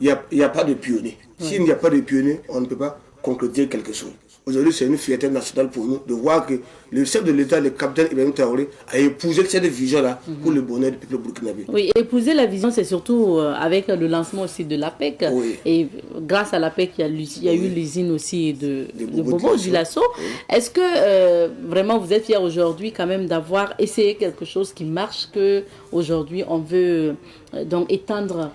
n'y a pas de pionniers. S'il n'y a pas de pionniers, on ne peut pas concrétiser quelque chose. Aujourd'hui, c'est une fierté nationale pour nous de voir que le chef de l'État, le capitaine Ibrahim Traoré, a épousé cette vision-là pour le bonheur du peuple burkinabé. Oui, épouser la vision, c'est surtout avec le lancement aussi de l'APEC. Oui. Et grâce à l'APEC, il y a eu l'usine aussi de Bobo Dioulasso. Est-ce que vraiment vous êtes fiers aujourd'hui quand même d'avoir essayé quelque chose qui marche, qu'aujourd'hui on veut donc étendre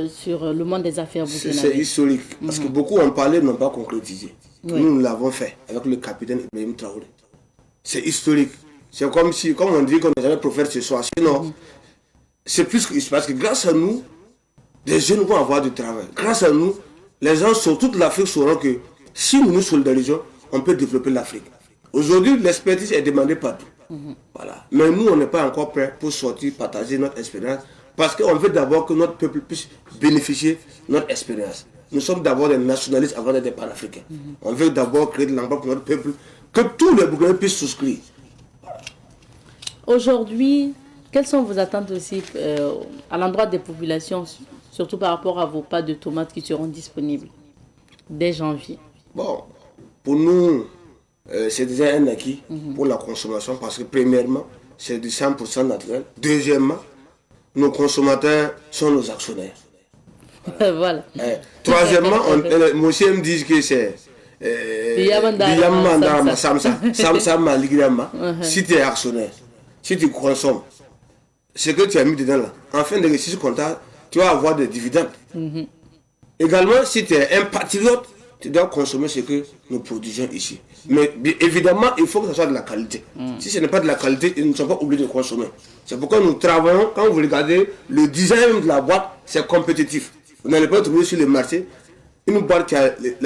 sur le monde des affaires burkinabé? C'est historique, parce que beaucoup en parlaient, n'ont pas concrétisé. Oui. Nous l'avons fait avec le capitaine Ibrahim Traoré. C'est historique. C'est comme on dit qu'on n'a jamais proféré ce soir. Sinon, c'est plus que parce que grâce à nous, des jeunes vont avoir du travail. Grâce à nous, les gens sur toute l'Afrique sauront que si nous nous solidarisons, on peut développer l'Afrique. Aujourd'hui, l'expertise est demandée partout. Voilà. Mais nous, on n'est pas encore prêts pour sortir, partager notre expérience. Parce qu'on veut d'abord que notre peuple puisse bénéficier de notre expérience. Nous sommes d'abord des nationalistes avant d'être des panafricains. On veut d'abord créer de l'emploi pour notre peuple, que tous les Burkinabés puissent souscrire. Aujourd'hui, quelles sont vos attentes aussi à l'endroit des populations, surtout par rapport à vos pâtes de tomates qui seront disponibles dès janvier? Bon, pour nous, c'est déjà un acquis pour la consommation parce que premièrement, c'est du 100% naturel. Deuxièmement, nos consommateurs sont nos actionnaires. Voilà. Troisièmement, monsieur me dit que c'est si tu es actionnaire, si tu consommes, ce que tu as mis dedans là, en fin d'exercice comptable, tu vas avoir des dividendes. Également, si tu es un patriote, tu dois consommer ce que nous produisons ici. Mais évidemment, il faut que ce soit de la qualité. Si ce n'est pas de la qualité, ils ne sont pas obligés de consommer. C'est pourquoi nous travaillons, quand vous regardez le design de la boîte, c'est compétitif. Vous n'allez pas trouver sur le marché une boîte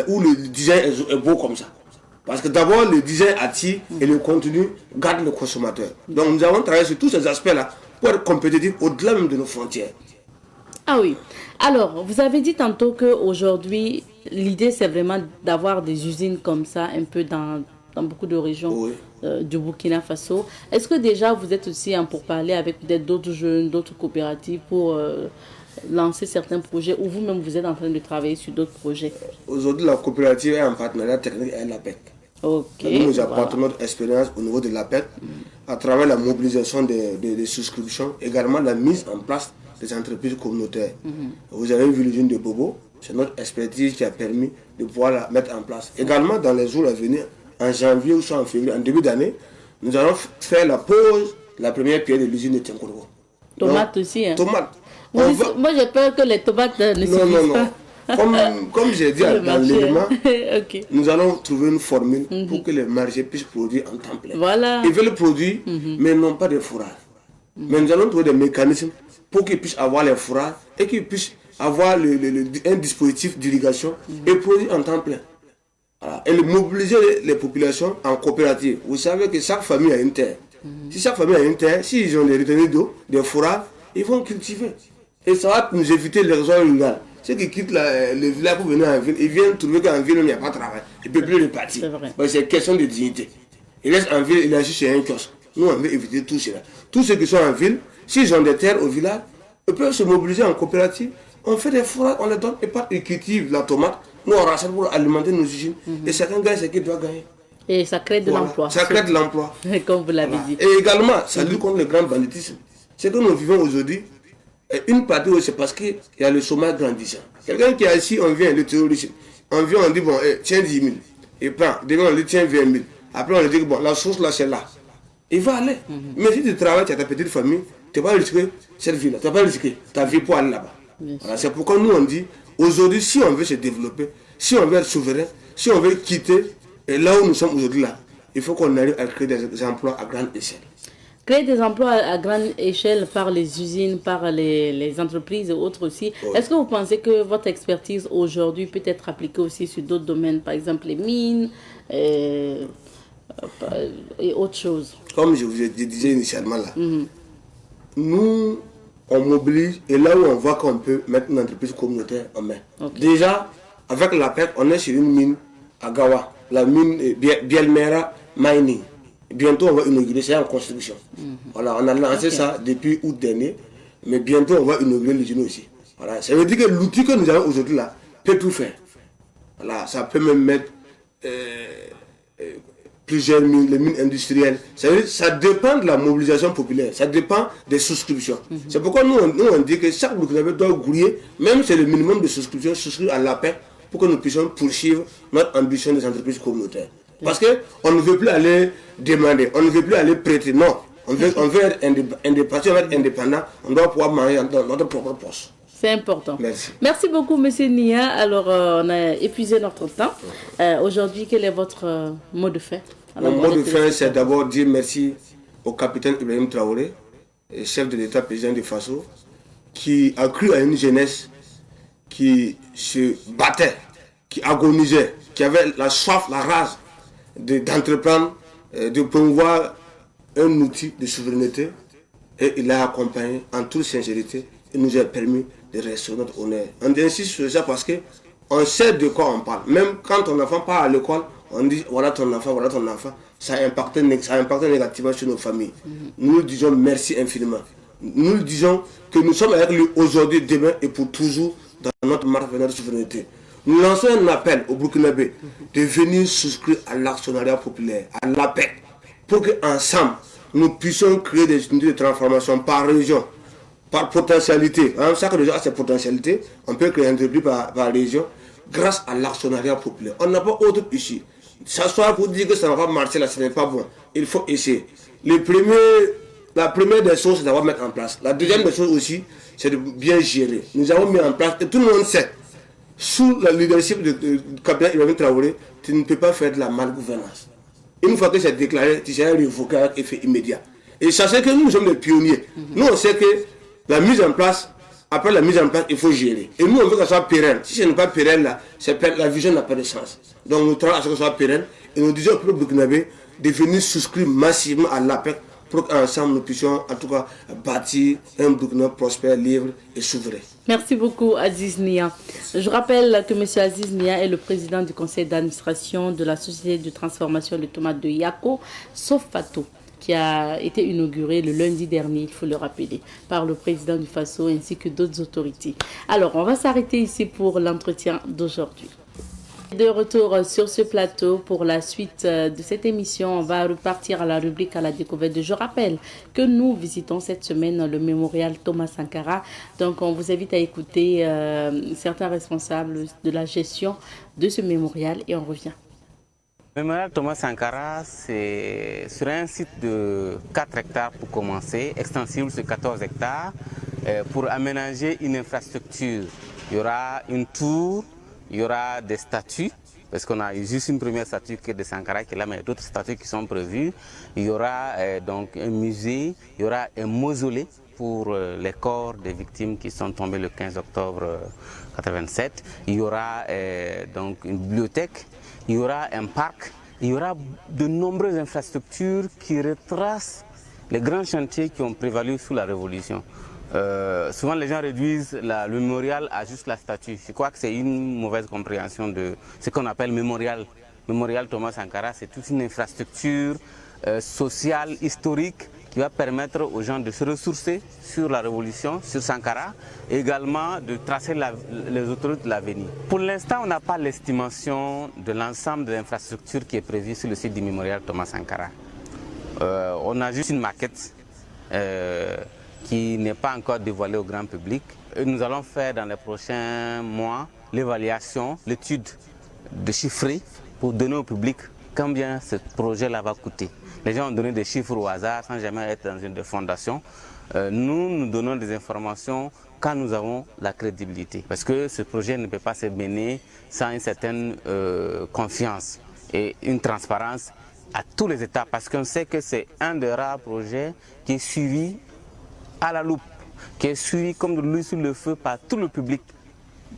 où le design est beau comme ça. Parce que d'abord, le design attire et le contenu garde le consommateur. Donc nous avons travaillé sur tous ces aspects-là pour être compétitifs au-delà même de nos frontières. Ah oui. Alors, vous avez dit tantôt qu'aujourd'hui, l'idée c'est vraiment d'avoir des usines comme ça, un peu dans beaucoup de régions du Burkina Faso. Est-ce que déjà vous êtes aussi pour parler avec peut-être d'autres jeunes, d'autres coopératives pour lancer certains projets ou vous-même vous êtes en train de travailler sur d'autres projets? Aujourd'hui, la coopérative est en partenariat technique avec l'APEC. Nous apportons notre expérience au niveau de l'APEC à travers la mobilisation des souscriptions, également la mise en place des entreprises communautaires. Vous avez vu l'usine de Bobo, c'est notre expertise qui a permis de pouvoir la mettre en place. Également, dans les jours à venir, en janvier ou soit en février, en début d'année, nous allons faire la pause, la première pierre de l'usine de Tienkourgo. Tomates aussi, hein? Tomates. Moi, j'ai peur que les tomates ne suffisent pas. Comme j'ai dit dans l'élément, nous allons trouver une formule pour que les marchés puissent produire en temps plein. Voilà. Ils veulent produire, mais non pas de fourrage. Mais nous allons trouver des mécanismes pour qu'ils puissent avoir les fourrages et qu'ils puissent avoir un dispositif d'irrigation et produire en temps plein. Voilà. Et mobiliser les populations en coopérative. Vous savez que chaque famille a une terre. Si chaque famille a une terre, s'ils ont des retenues d'eau, des fourrages, ils vont cultiver. Et ça va nous éviter les réseaux ruraux. Ceux qui quittent le village pour venir en ville, ils viennent trouver qu'en ville, il n'y a pas de travail. Ils ne peuvent plus repartir. C'est question de dignité. Ils restent en ville, ils agissent chez un kiosque. Nous, on veut éviter tout cela. Tous ceux qui sont en ville, s'ils ont des terres au village, ils peuvent se mobiliser en coopérative. On fait des fourrages, on les donne, et pas ils cultivent la tomate. Nous, on rachète pour alimenter nos usines. Et chacun gagne ce qu'il doit gagner. Et ça crée de l'emploi. Ça crée de l'emploi. Comme vous l'avez dit. Et également, ça lutte contre le grand banditisme. Ce que nous vivons aujourd'hui, une partie, c'est parce qu'il y a le chômage grandissant. Quelqu'un qui est assis, on vient, le terrorisme. On vient, on dit, bon, tiens 10 000. Il prend. Demain, on lui tient 20 000. Après, on lui dit, bon, la source là, c'est là. Il va aller. Mais si tu travailles, tu as ta petite famille, tu ne vas pas risquer cette vie-là. Tu ne vas pas risquer ta vie pour aller là-bas. Voilà, c'est pourquoi nous, on dit, aujourd'hui, si on veut se développer, si on veut être souverain, si on veut quitter là où nous sommes aujourd'hui là, il faut qu'on arrive à créer des emplois à grande échelle. créer des emplois à grande échelle par les usines, par les entreprises et autres aussi. Oui. Est-ce que vous pensez que votre expertise aujourd'hui peut être appliquée aussi sur d'autres domaines, par exemple les mines et autres choses? Comme je vous disais initialement là, nous, on mobilise et là où on voit qu'on peut mettre une entreprise communautaire en main. Okay. Déjà, avec la PEC, on est sur une mine à Gawa, la mine Bielmera Mining. Bientôt, on va inaugurer, c'est en construction. Voilà, on a lancé ça depuis août dernier, mais bientôt, on va inaugurer l'usine aussi. Voilà, ça veut dire que l'outil que nous avons aujourd'hui là peut tout faire. Voilà, ça peut même mettre plusieurs mines, les mines industrielles. Ça dépend de la mobilisation populaire, ça dépend des souscriptions. C'est pourquoi nous on dit que chaque Burkinabé doit grouiller, même c'est le minimum de souscription, souscrire à la paix pour que nous puissions poursuivre notre ambition des entreprises communautaires. Parce qu'on ne veut plus aller demander, on ne veut plus aller prêter, non. On veut être indépendant, on doit pouvoir manger dans notre propre poste. C'est important. Merci. Merci beaucoup, M. Nia. Alors, on a épuisé notre temps. Aujourd'hui, quel est votre mot de fin? Mon mot de fin, c'est d'abord dire merci au capitaine Ibrahim Traoré, chef de l'État président de Faso, qui a cru à une jeunesse qui se battait, qui agonisait, qui avait la soif, la rage d'entreprendre, de promouvoir un outil de souveraineté, et il l'a accompagné en toute sincérité. Il nous a permis de restaurer notre honneur. On insiste sur ça parce qu'on sait de quoi on parle. Même quand ton enfant part à l'école, on dit voilà ton enfant, voilà ton enfant. Ça a impacté négativement sur nos familles. Nous disons merci infiniment. Nous disons que nous sommes avec lui aujourd'hui, demain et pour toujours dans notre marche vers notre souveraineté. Nous lançons un appel au Burkinabé de venir souscrire à l'actionnariat populaire, à l'APEC, pour qu'ensemble, nous puissions créer des unités de transformation par région, par potentialité. Chaque région a ses potentialités. On peut créer un entreprise par région grâce à l'actionnariat populaire. On n'a pas autre issue. S'asseoir pour dire que ça ne va pas marcher là, ce n'est pas bon. Il faut essayer. La première des choses, c'est d'avoir mettre en place. La deuxième des choses aussi, c'est de bien gérer. Nous avons mis en place, et tout le monde sait, sous le leadership du capitaine Ibrahim Traoré, tu ne peux pas faire de la malgouvernance. Une fois que c'est déclaré, tu seras révoqué avec effet immédiat. Et sachez que nous sommes des pionniers. Nous, on sait que la mise en place, après la mise en place, il faut gérer. Et nous, on veut que ça soit pérenne. Si ce n'est pas pérenne, là, la vision n'a pas de sens. Donc, nous travaillons à ce que ça soit pérenne. Et nous disons au peuple burkinabé de venir souscrire massivement à l'APEC pour qu'ensemble nous puissions, en tout cas, bâtir un Burkina prospère, libre et souverain. Merci beaucoup, Aziz Nia. Je rappelle que M. Aziz Nia est le président du conseil d'administration de la société de transformation de tomates de Yako, Sofato, qui a été inauguré le lundi dernier, il faut le rappeler, par le président du Faso ainsi que d'autres autorités. Alors, on va s'arrêter ici pour l'entretien d'aujourd'hui. De retour sur ce plateau pour la suite de cette émission, on va repartir à la rubrique à la découverte. Je rappelle que nous visitons cette semaine le mémorial Thomas Sankara. Donc on vous invite à écouter certains responsables de la gestion de ce mémorial et on revient. Le mémorial Thomas Sankara, c'est sur un site de 4 hectares pour commencer, extensible sur 14 hectares, pour aménager une infrastructure. Il y aura une tour, il y aura des statues, parce qu'on a juste une première statue qui est de Sankara qui est là, mais il y a d'autres statues qui sont prévues. Il y aura donc un musée, il y aura un mausolée pour les corps des victimes qui sont tombées le 15 octobre 1987. Il y aura donc une bibliothèque, il y aura un parc, il y aura de nombreuses infrastructures qui retracent les grands chantiers qui ont prévalu sous la Révolution. Souvent les gens réduisent le mémorial à juste la statue. Je crois que c'est une mauvaise compréhension de ce qu'on appelle mémorial. Mémorial Thomas Sankara, c'est toute une infrastructure sociale, historique, qui va permettre aux gens de se ressourcer sur la Révolution, sur Sankara, et également de tracer les autoroutes de l'avenir. Pour l'instant, on n'a pas l'estimation de l'ensemble de l'infrastructure qui est prévue sur le site du mémorial Thomas Sankara. On a juste une maquette qui n'est pas encore dévoilée au grand public. Et nous allons faire dans les prochains mois l'évaluation, l'étude de chiffrer pour donner au public combien ce projet-là va coûter. Les gens ont donné des chiffres au hasard sans jamais être dans une fondation. Nous donnons des informations quand nous avons la crédibilité. Parce que ce projet ne peut pas se mener sans une certaine confiance et une transparence à tous les États parce qu'on sait que c'est un des rares projets qui est suivi à la loupe, qui est suivi comme de l'huile sur le feu par tout le public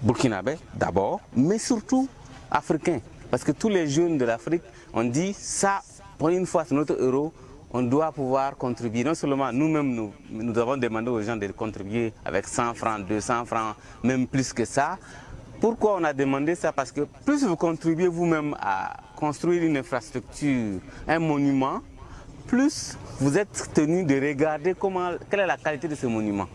burkinabé d'abord, mais surtout africain. Parce que tous les jeunes de l'Afrique ont dit ça, pour une fois c'est notre euro, on doit pouvoir contribuer. Non seulement nous-mêmes, nous avons demandé aux gens de contribuer avec 100 francs, 200 francs, même plus que ça. Pourquoi on a demandé ça? Parce que plus vous contribuez vous-même à construire une infrastructure, un monument, plus vous êtes tenu de regarder quelle est la qualité de ce monument.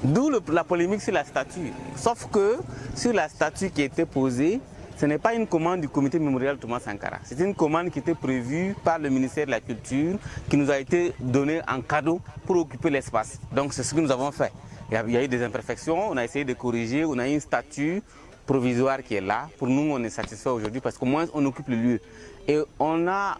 D'où la polémique sur la statue. Sauf que sur la statue qui a été posée, ce n'est pas une commande du comité mémorial Thomas Sankara. C'est une commande qui était prévue par le ministère de la Culture, qui nous a été donnée en cadeau pour occuper l'espace. Donc c'est ce que nous avons fait. Il y a eu des imperfections, on a essayé de corriger, on a eu une statue provisoire qui est là. Pour nous, on est satisfait aujourd'hui parce qu'au moins on occupe le lieu. Et on a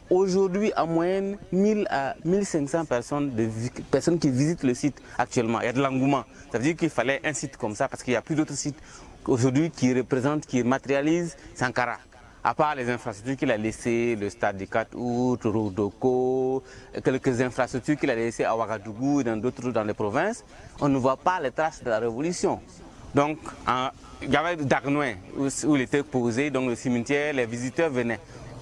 aujourd'hui en moyenne 1000 à 1500 personnes qui visitent le site actuellement. Il y a de l'engouement. Ça veut dire qu'il fallait un site comme ça parce qu'il n'y a plus d'autres sites aujourd'hui qui représentent, qui matérialisent Sankara. À part les infrastructures qu'il a laissées, le stade du 4 août, Rodoko, quelques infrastructures qu'il a laissées à Ouagadougou et dans les provinces, on ne voit pas les traces de la révolution. Donc, il y avait Darnouin où il était posé, donc le cimetière, les visiteurs venaient.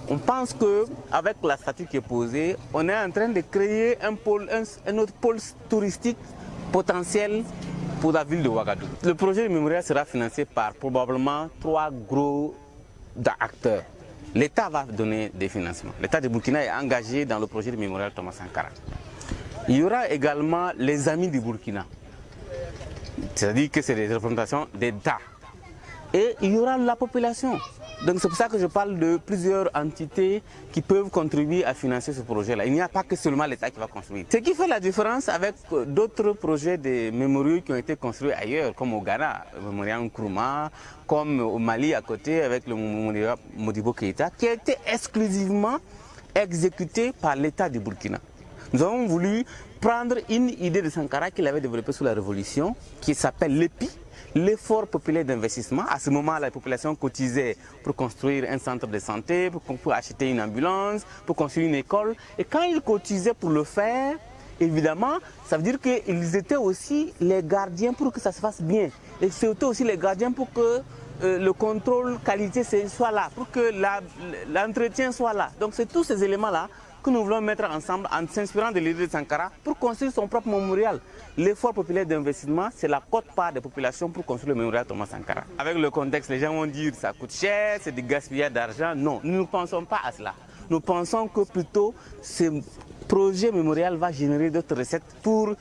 On pense qu'avec la statue qui est posée, on est en train de créer un autre pôle touristique potentiel pour la ville de Ouagadougou. Le projet de mémorial sera financé par probablement 3 gros acteurs. L'État va donner des financements. L'État de Burkina est engagé dans le projet de mémorial Thomas Sankara. Il y aura également les amis du Burkina. C'est-à-dire que c'est des représentations d'État. Et il y aura la population. Donc c'est pour ça que je parle de plusieurs entités qui peuvent contribuer à financer ce projet-là. Il n'y a pas que seulement l'État qui va construire. Ce qui fait la différence avec d'autres projets de mémoriaux qui ont été construits ailleurs, comme au Ghana, le mémorial Nkrumah, comme au Mali à côté avec le mémorial Modibo Keïta, qui a été exclusivement exécuté par l'État du Burkina. Nous avons voulu prendre une idée de Sankara qu'il avait développée sous la Révolution, qui s'appelle l'EPI, l'effort populaire d'investissement. À ce moment, la population cotisait pour construire un centre de santé, pour acheter une ambulance, pour construire une école. Et quand ils cotisaient pour le faire, évidemment, ça veut dire qu'ils étaient aussi les gardiens pour que ça se fasse bien. Et c'était aussi les gardiens pour que le contrôle qualité soit là, pour que l'entretien soit là. Donc c'est tous ces éléments-là que nous voulons mettre ensemble en s'inspirant de l'idée de Sankara pour construire son propre mémorial. L'effort populaire d'investissement, c'est la quote-part des populations pour construire le mémorial Thomas Sankara. Avec le contexte, les gens vont dire que ça coûte cher, c'est du gaspillage d'argent. Non, nous ne pensons pas à cela. Nous pensons que plutôt ce projet mémorial va générer d'autres recettes pour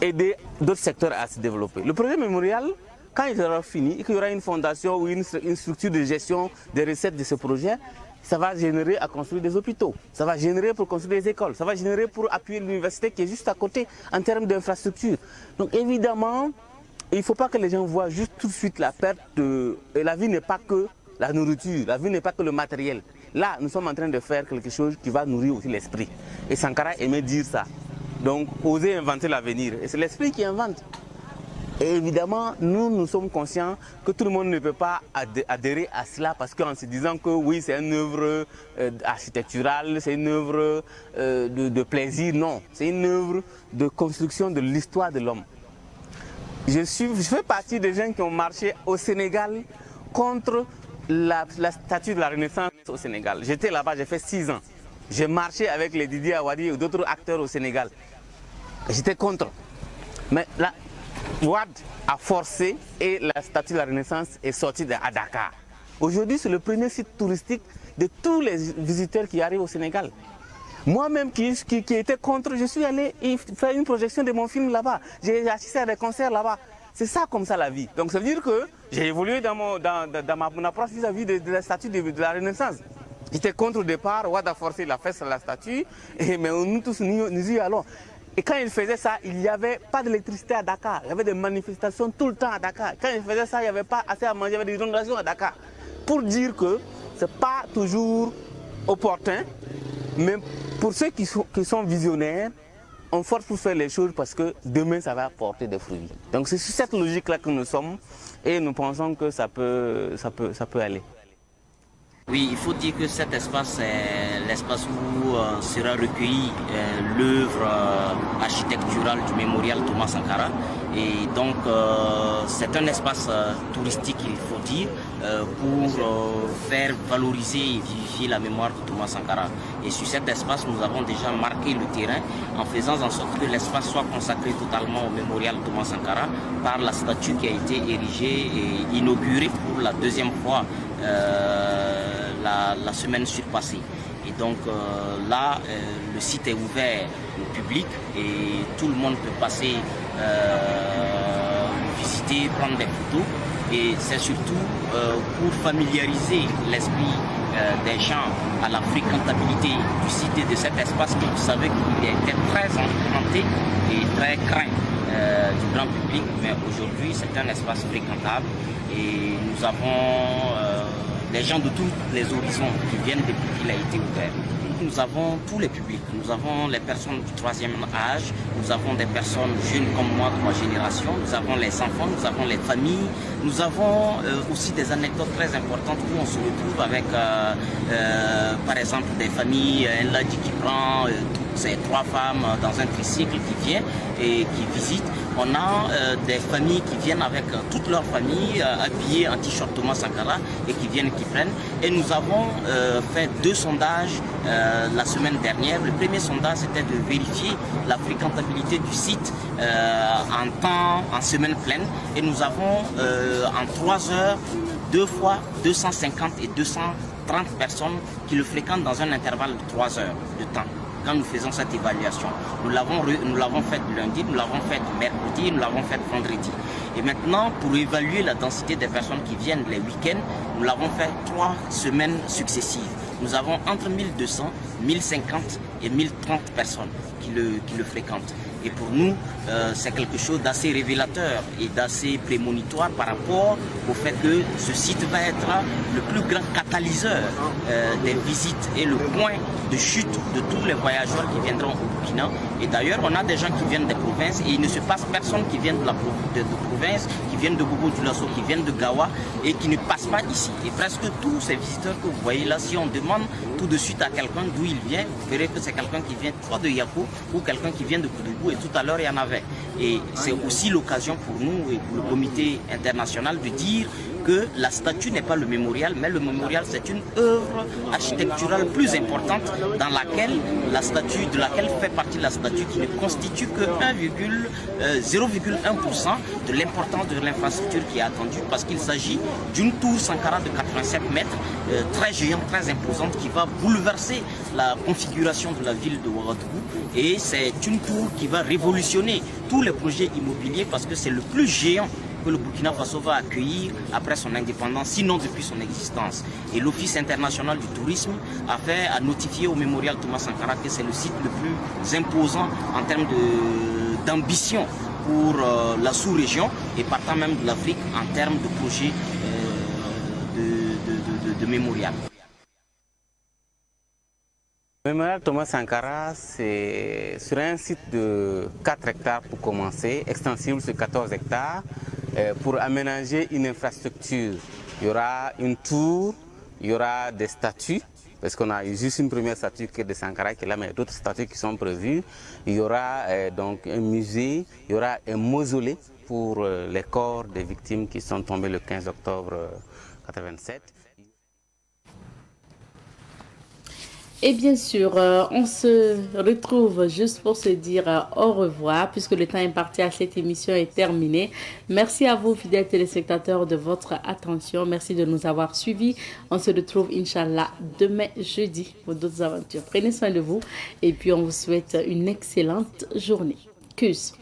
aider d'autres secteurs à se développer. Le projet mémorial, quand il sera fini et qu'il y aura une fondation ou une structure de gestion des recettes de ce projet, ça va générer à construire des hôpitaux, ça va générer pour construire des écoles, ça va générer pour appuyer l'université qui est juste à côté en termes d'infrastructures. Donc évidemment, il ne faut pas que les gens voient juste tout de suite la perte de... Et la vie n'est pas que la nourriture, la vie n'est pas que le matériel. Là, nous sommes en train de faire quelque chose qui va nourrir aussi l'esprit. Et Sankara aimait dire ça. Donc, oser inventer l'avenir. Et c'est l'esprit qui invente. Et évidemment, nous sommes conscients que tout le monde ne peut pas adhérer à cela parce qu'en se disant que oui, c'est une œuvre architecturale, c'est une œuvre de plaisir. Non, c'est une œuvre de construction de l'histoire de l'homme. Je fais partie des gens qui ont marché au Sénégal contre la statue de la Renaissance au Sénégal. J'étais là-bas, j'ai fait 6 ans. J'ai marché avec les Didier Awadi et d'autres acteurs au Sénégal. J'étais contre. Mais là, Ouad a forcé et la statue de la Renaissance est sortie à Dakar. Aujourd'hui, c'est le premier site touristique de tous les visiteurs qui arrivent au Sénégal. Moi-même qui était contre, je suis allé faire une projection de mon film là-bas. J'ai assisté à des concerts là-bas. C'est ça comme ça la vie. Donc ça veut dire que j'ai évolué dans mon approche vis-à-vis de la statue de la Renaissance. J'étais contre au départ, Ouad a forcé la fesse sur la statue, mais nous tous nous y allons. Et quand il faisait ça, il n'y avait pas d'électricité à Dakar. Il y avait des manifestations tout le temps à Dakar. Quand il faisait ça, il n'y avait pas assez à manger, il y avait des inondations à Dakar. Pour dire que ce n'est pas toujours opportun, mais pour ceux qui sont visionnaires, on force pour faire les choses parce que demain, ça va porter des fruits. Donc c'est sur cette logique-là que nous sommes et nous pensons que ça peut aller. Oui, il faut dire que cet espace est l'espace où sera recueillie l'œuvre architecturale du mémorial Thomas Sankara. Et donc, c'est un espace touristique, il faut dire, pour faire valoriser et vivifier la mémoire de Thomas Sankara. Et sur cet espace, nous avons déjà marqué le terrain en faisant en sorte que l'espace soit consacré totalement au mémorial Thomas Sankara par la statue qui a été érigée et inaugurée pour la deuxième fois la semaine surpassée. Et donc là, le site est ouvert au public et tout le monde peut passer visiter, prendre des photos. Et c'est surtout pour familiariser l'esprit des gens à la fréquentabilité du site et de cet espace que vous savez qu'il était très enchanté et très craint du grand public. Mais aujourd'hui, c'est un espace fréquentable et nous avons des gens de tous les horizons qui viennent depuis qu'il a été ouvert. Nous avons tous les publics, nous avons les personnes du 3e âge, nous avons des personnes jeunes comme moi, 3 générations, nous avons les enfants, nous avons les familles, nous avons aussi des anecdotes très importantes où on se retrouve avec par exemple des familles, un ladji qui prend toutes ces 3 femmes dans un tricycle qui vient et qui visite. On a des familles qui viennent avec toute leur famille habillées en t-shirt Thomas Sankara et qui viennent, qui prennent. Et nous avons fait 2 sondages la semaine dernière. Le premier sondage, c'était de vérifier la fréquentabilité du site en semaine pleine. Et nous avons en 3 heures 2 fois 250 et 230 personnes qui le fréquentent dans un intervalle de 3 heures de temps. Quand nous faisons cette évaluation, nous l'avons faite lundi, nous l'avons faite mercredi, nous l'avons faite vendredi. Et maintenant, pour évaluer la densité des personnes qui viennent les week-ends, nous l'avons fait 3 semaines successives. Nous avons entre 1200, 1050 et 1030 personnes qui le fréquentent. Et pour nous, c'est quelque chose d'assez révélateur et d'assez prémonitoire par rapport au fait que ce site va être le plus grand catalyseur des visites et le point de chute de tous les voyageurs qui viendront au Burkina. Et d'ailleurs, on a des gens qui viennent des provinces et il ne se passe personne qui vient de province, qui viennent de Bobo-Dioulasso, qui viennent de Gawa et qui ne passent pas ici. Et presque tous ces visiteurs que vous voyez là, si on demande tout de suite à quelqu'un d'où il vient, vous verrez que c'est quelqu'un qui vient soit de Yakou ou quelqu'un qui vient de Koudougou. Et tout à l'heure, il y en avait. Et c'est aussi l'occasion pour nous et pour le comité international de dire que la statue n'est pas le mémorial, mais le mémorial c'est une œuvre architecturale plus importante dans laquelle de laquelle fait partie la statue qui ne constitue que 0,1% de l'importance de l'infrastructure qui est attendue parce qu'il s'agit d'une tour Sankara de 87 mètres, très géante, très imposante qui va bouleverser la configuration de la ville de Ouagadougou et c'est une tour qui va révolutionner tous les projets immobiliers parce que c'est le plus géant que le Burkina Faso va accueillir après son indépendance, sinon depuis son existence. Et l'Office international du tourisme a notifié au mémorial Thomas Sankara que c'est le site le plus imposant en termes d'ambition pour la sous-région et partant même de l'Afrique en termes de projet de mémorial. Le mémorial Thomas Sankara, c'est sur un site de 4 hectares pour commencer, extensible sur 14 hectares, pour aménager une infrastructure. Il y aura une tour, il y aura des statues, parce qu'on a juste une première statue qui est de Sankara qui est là, mais il y a d'autres statues qui sont prévues. Il y aura donc un musée, il y aura un mausolée pour les corps des victimes qui sont tombées le 15 octobre 1987. Et bien sûr, on se retrouve juste pour se dire au revoir puisque le temps imparti à cette émission est terminé. Merci à vous, fidèles téléspectateurs, de votre attention. Merci de nous avoir suivis. On se retrouve, Inch'Allah, demain jeudi pour d'autres aventures. Prenez soin de vous et puis on vous souhaite une excellente journée. Tchuss.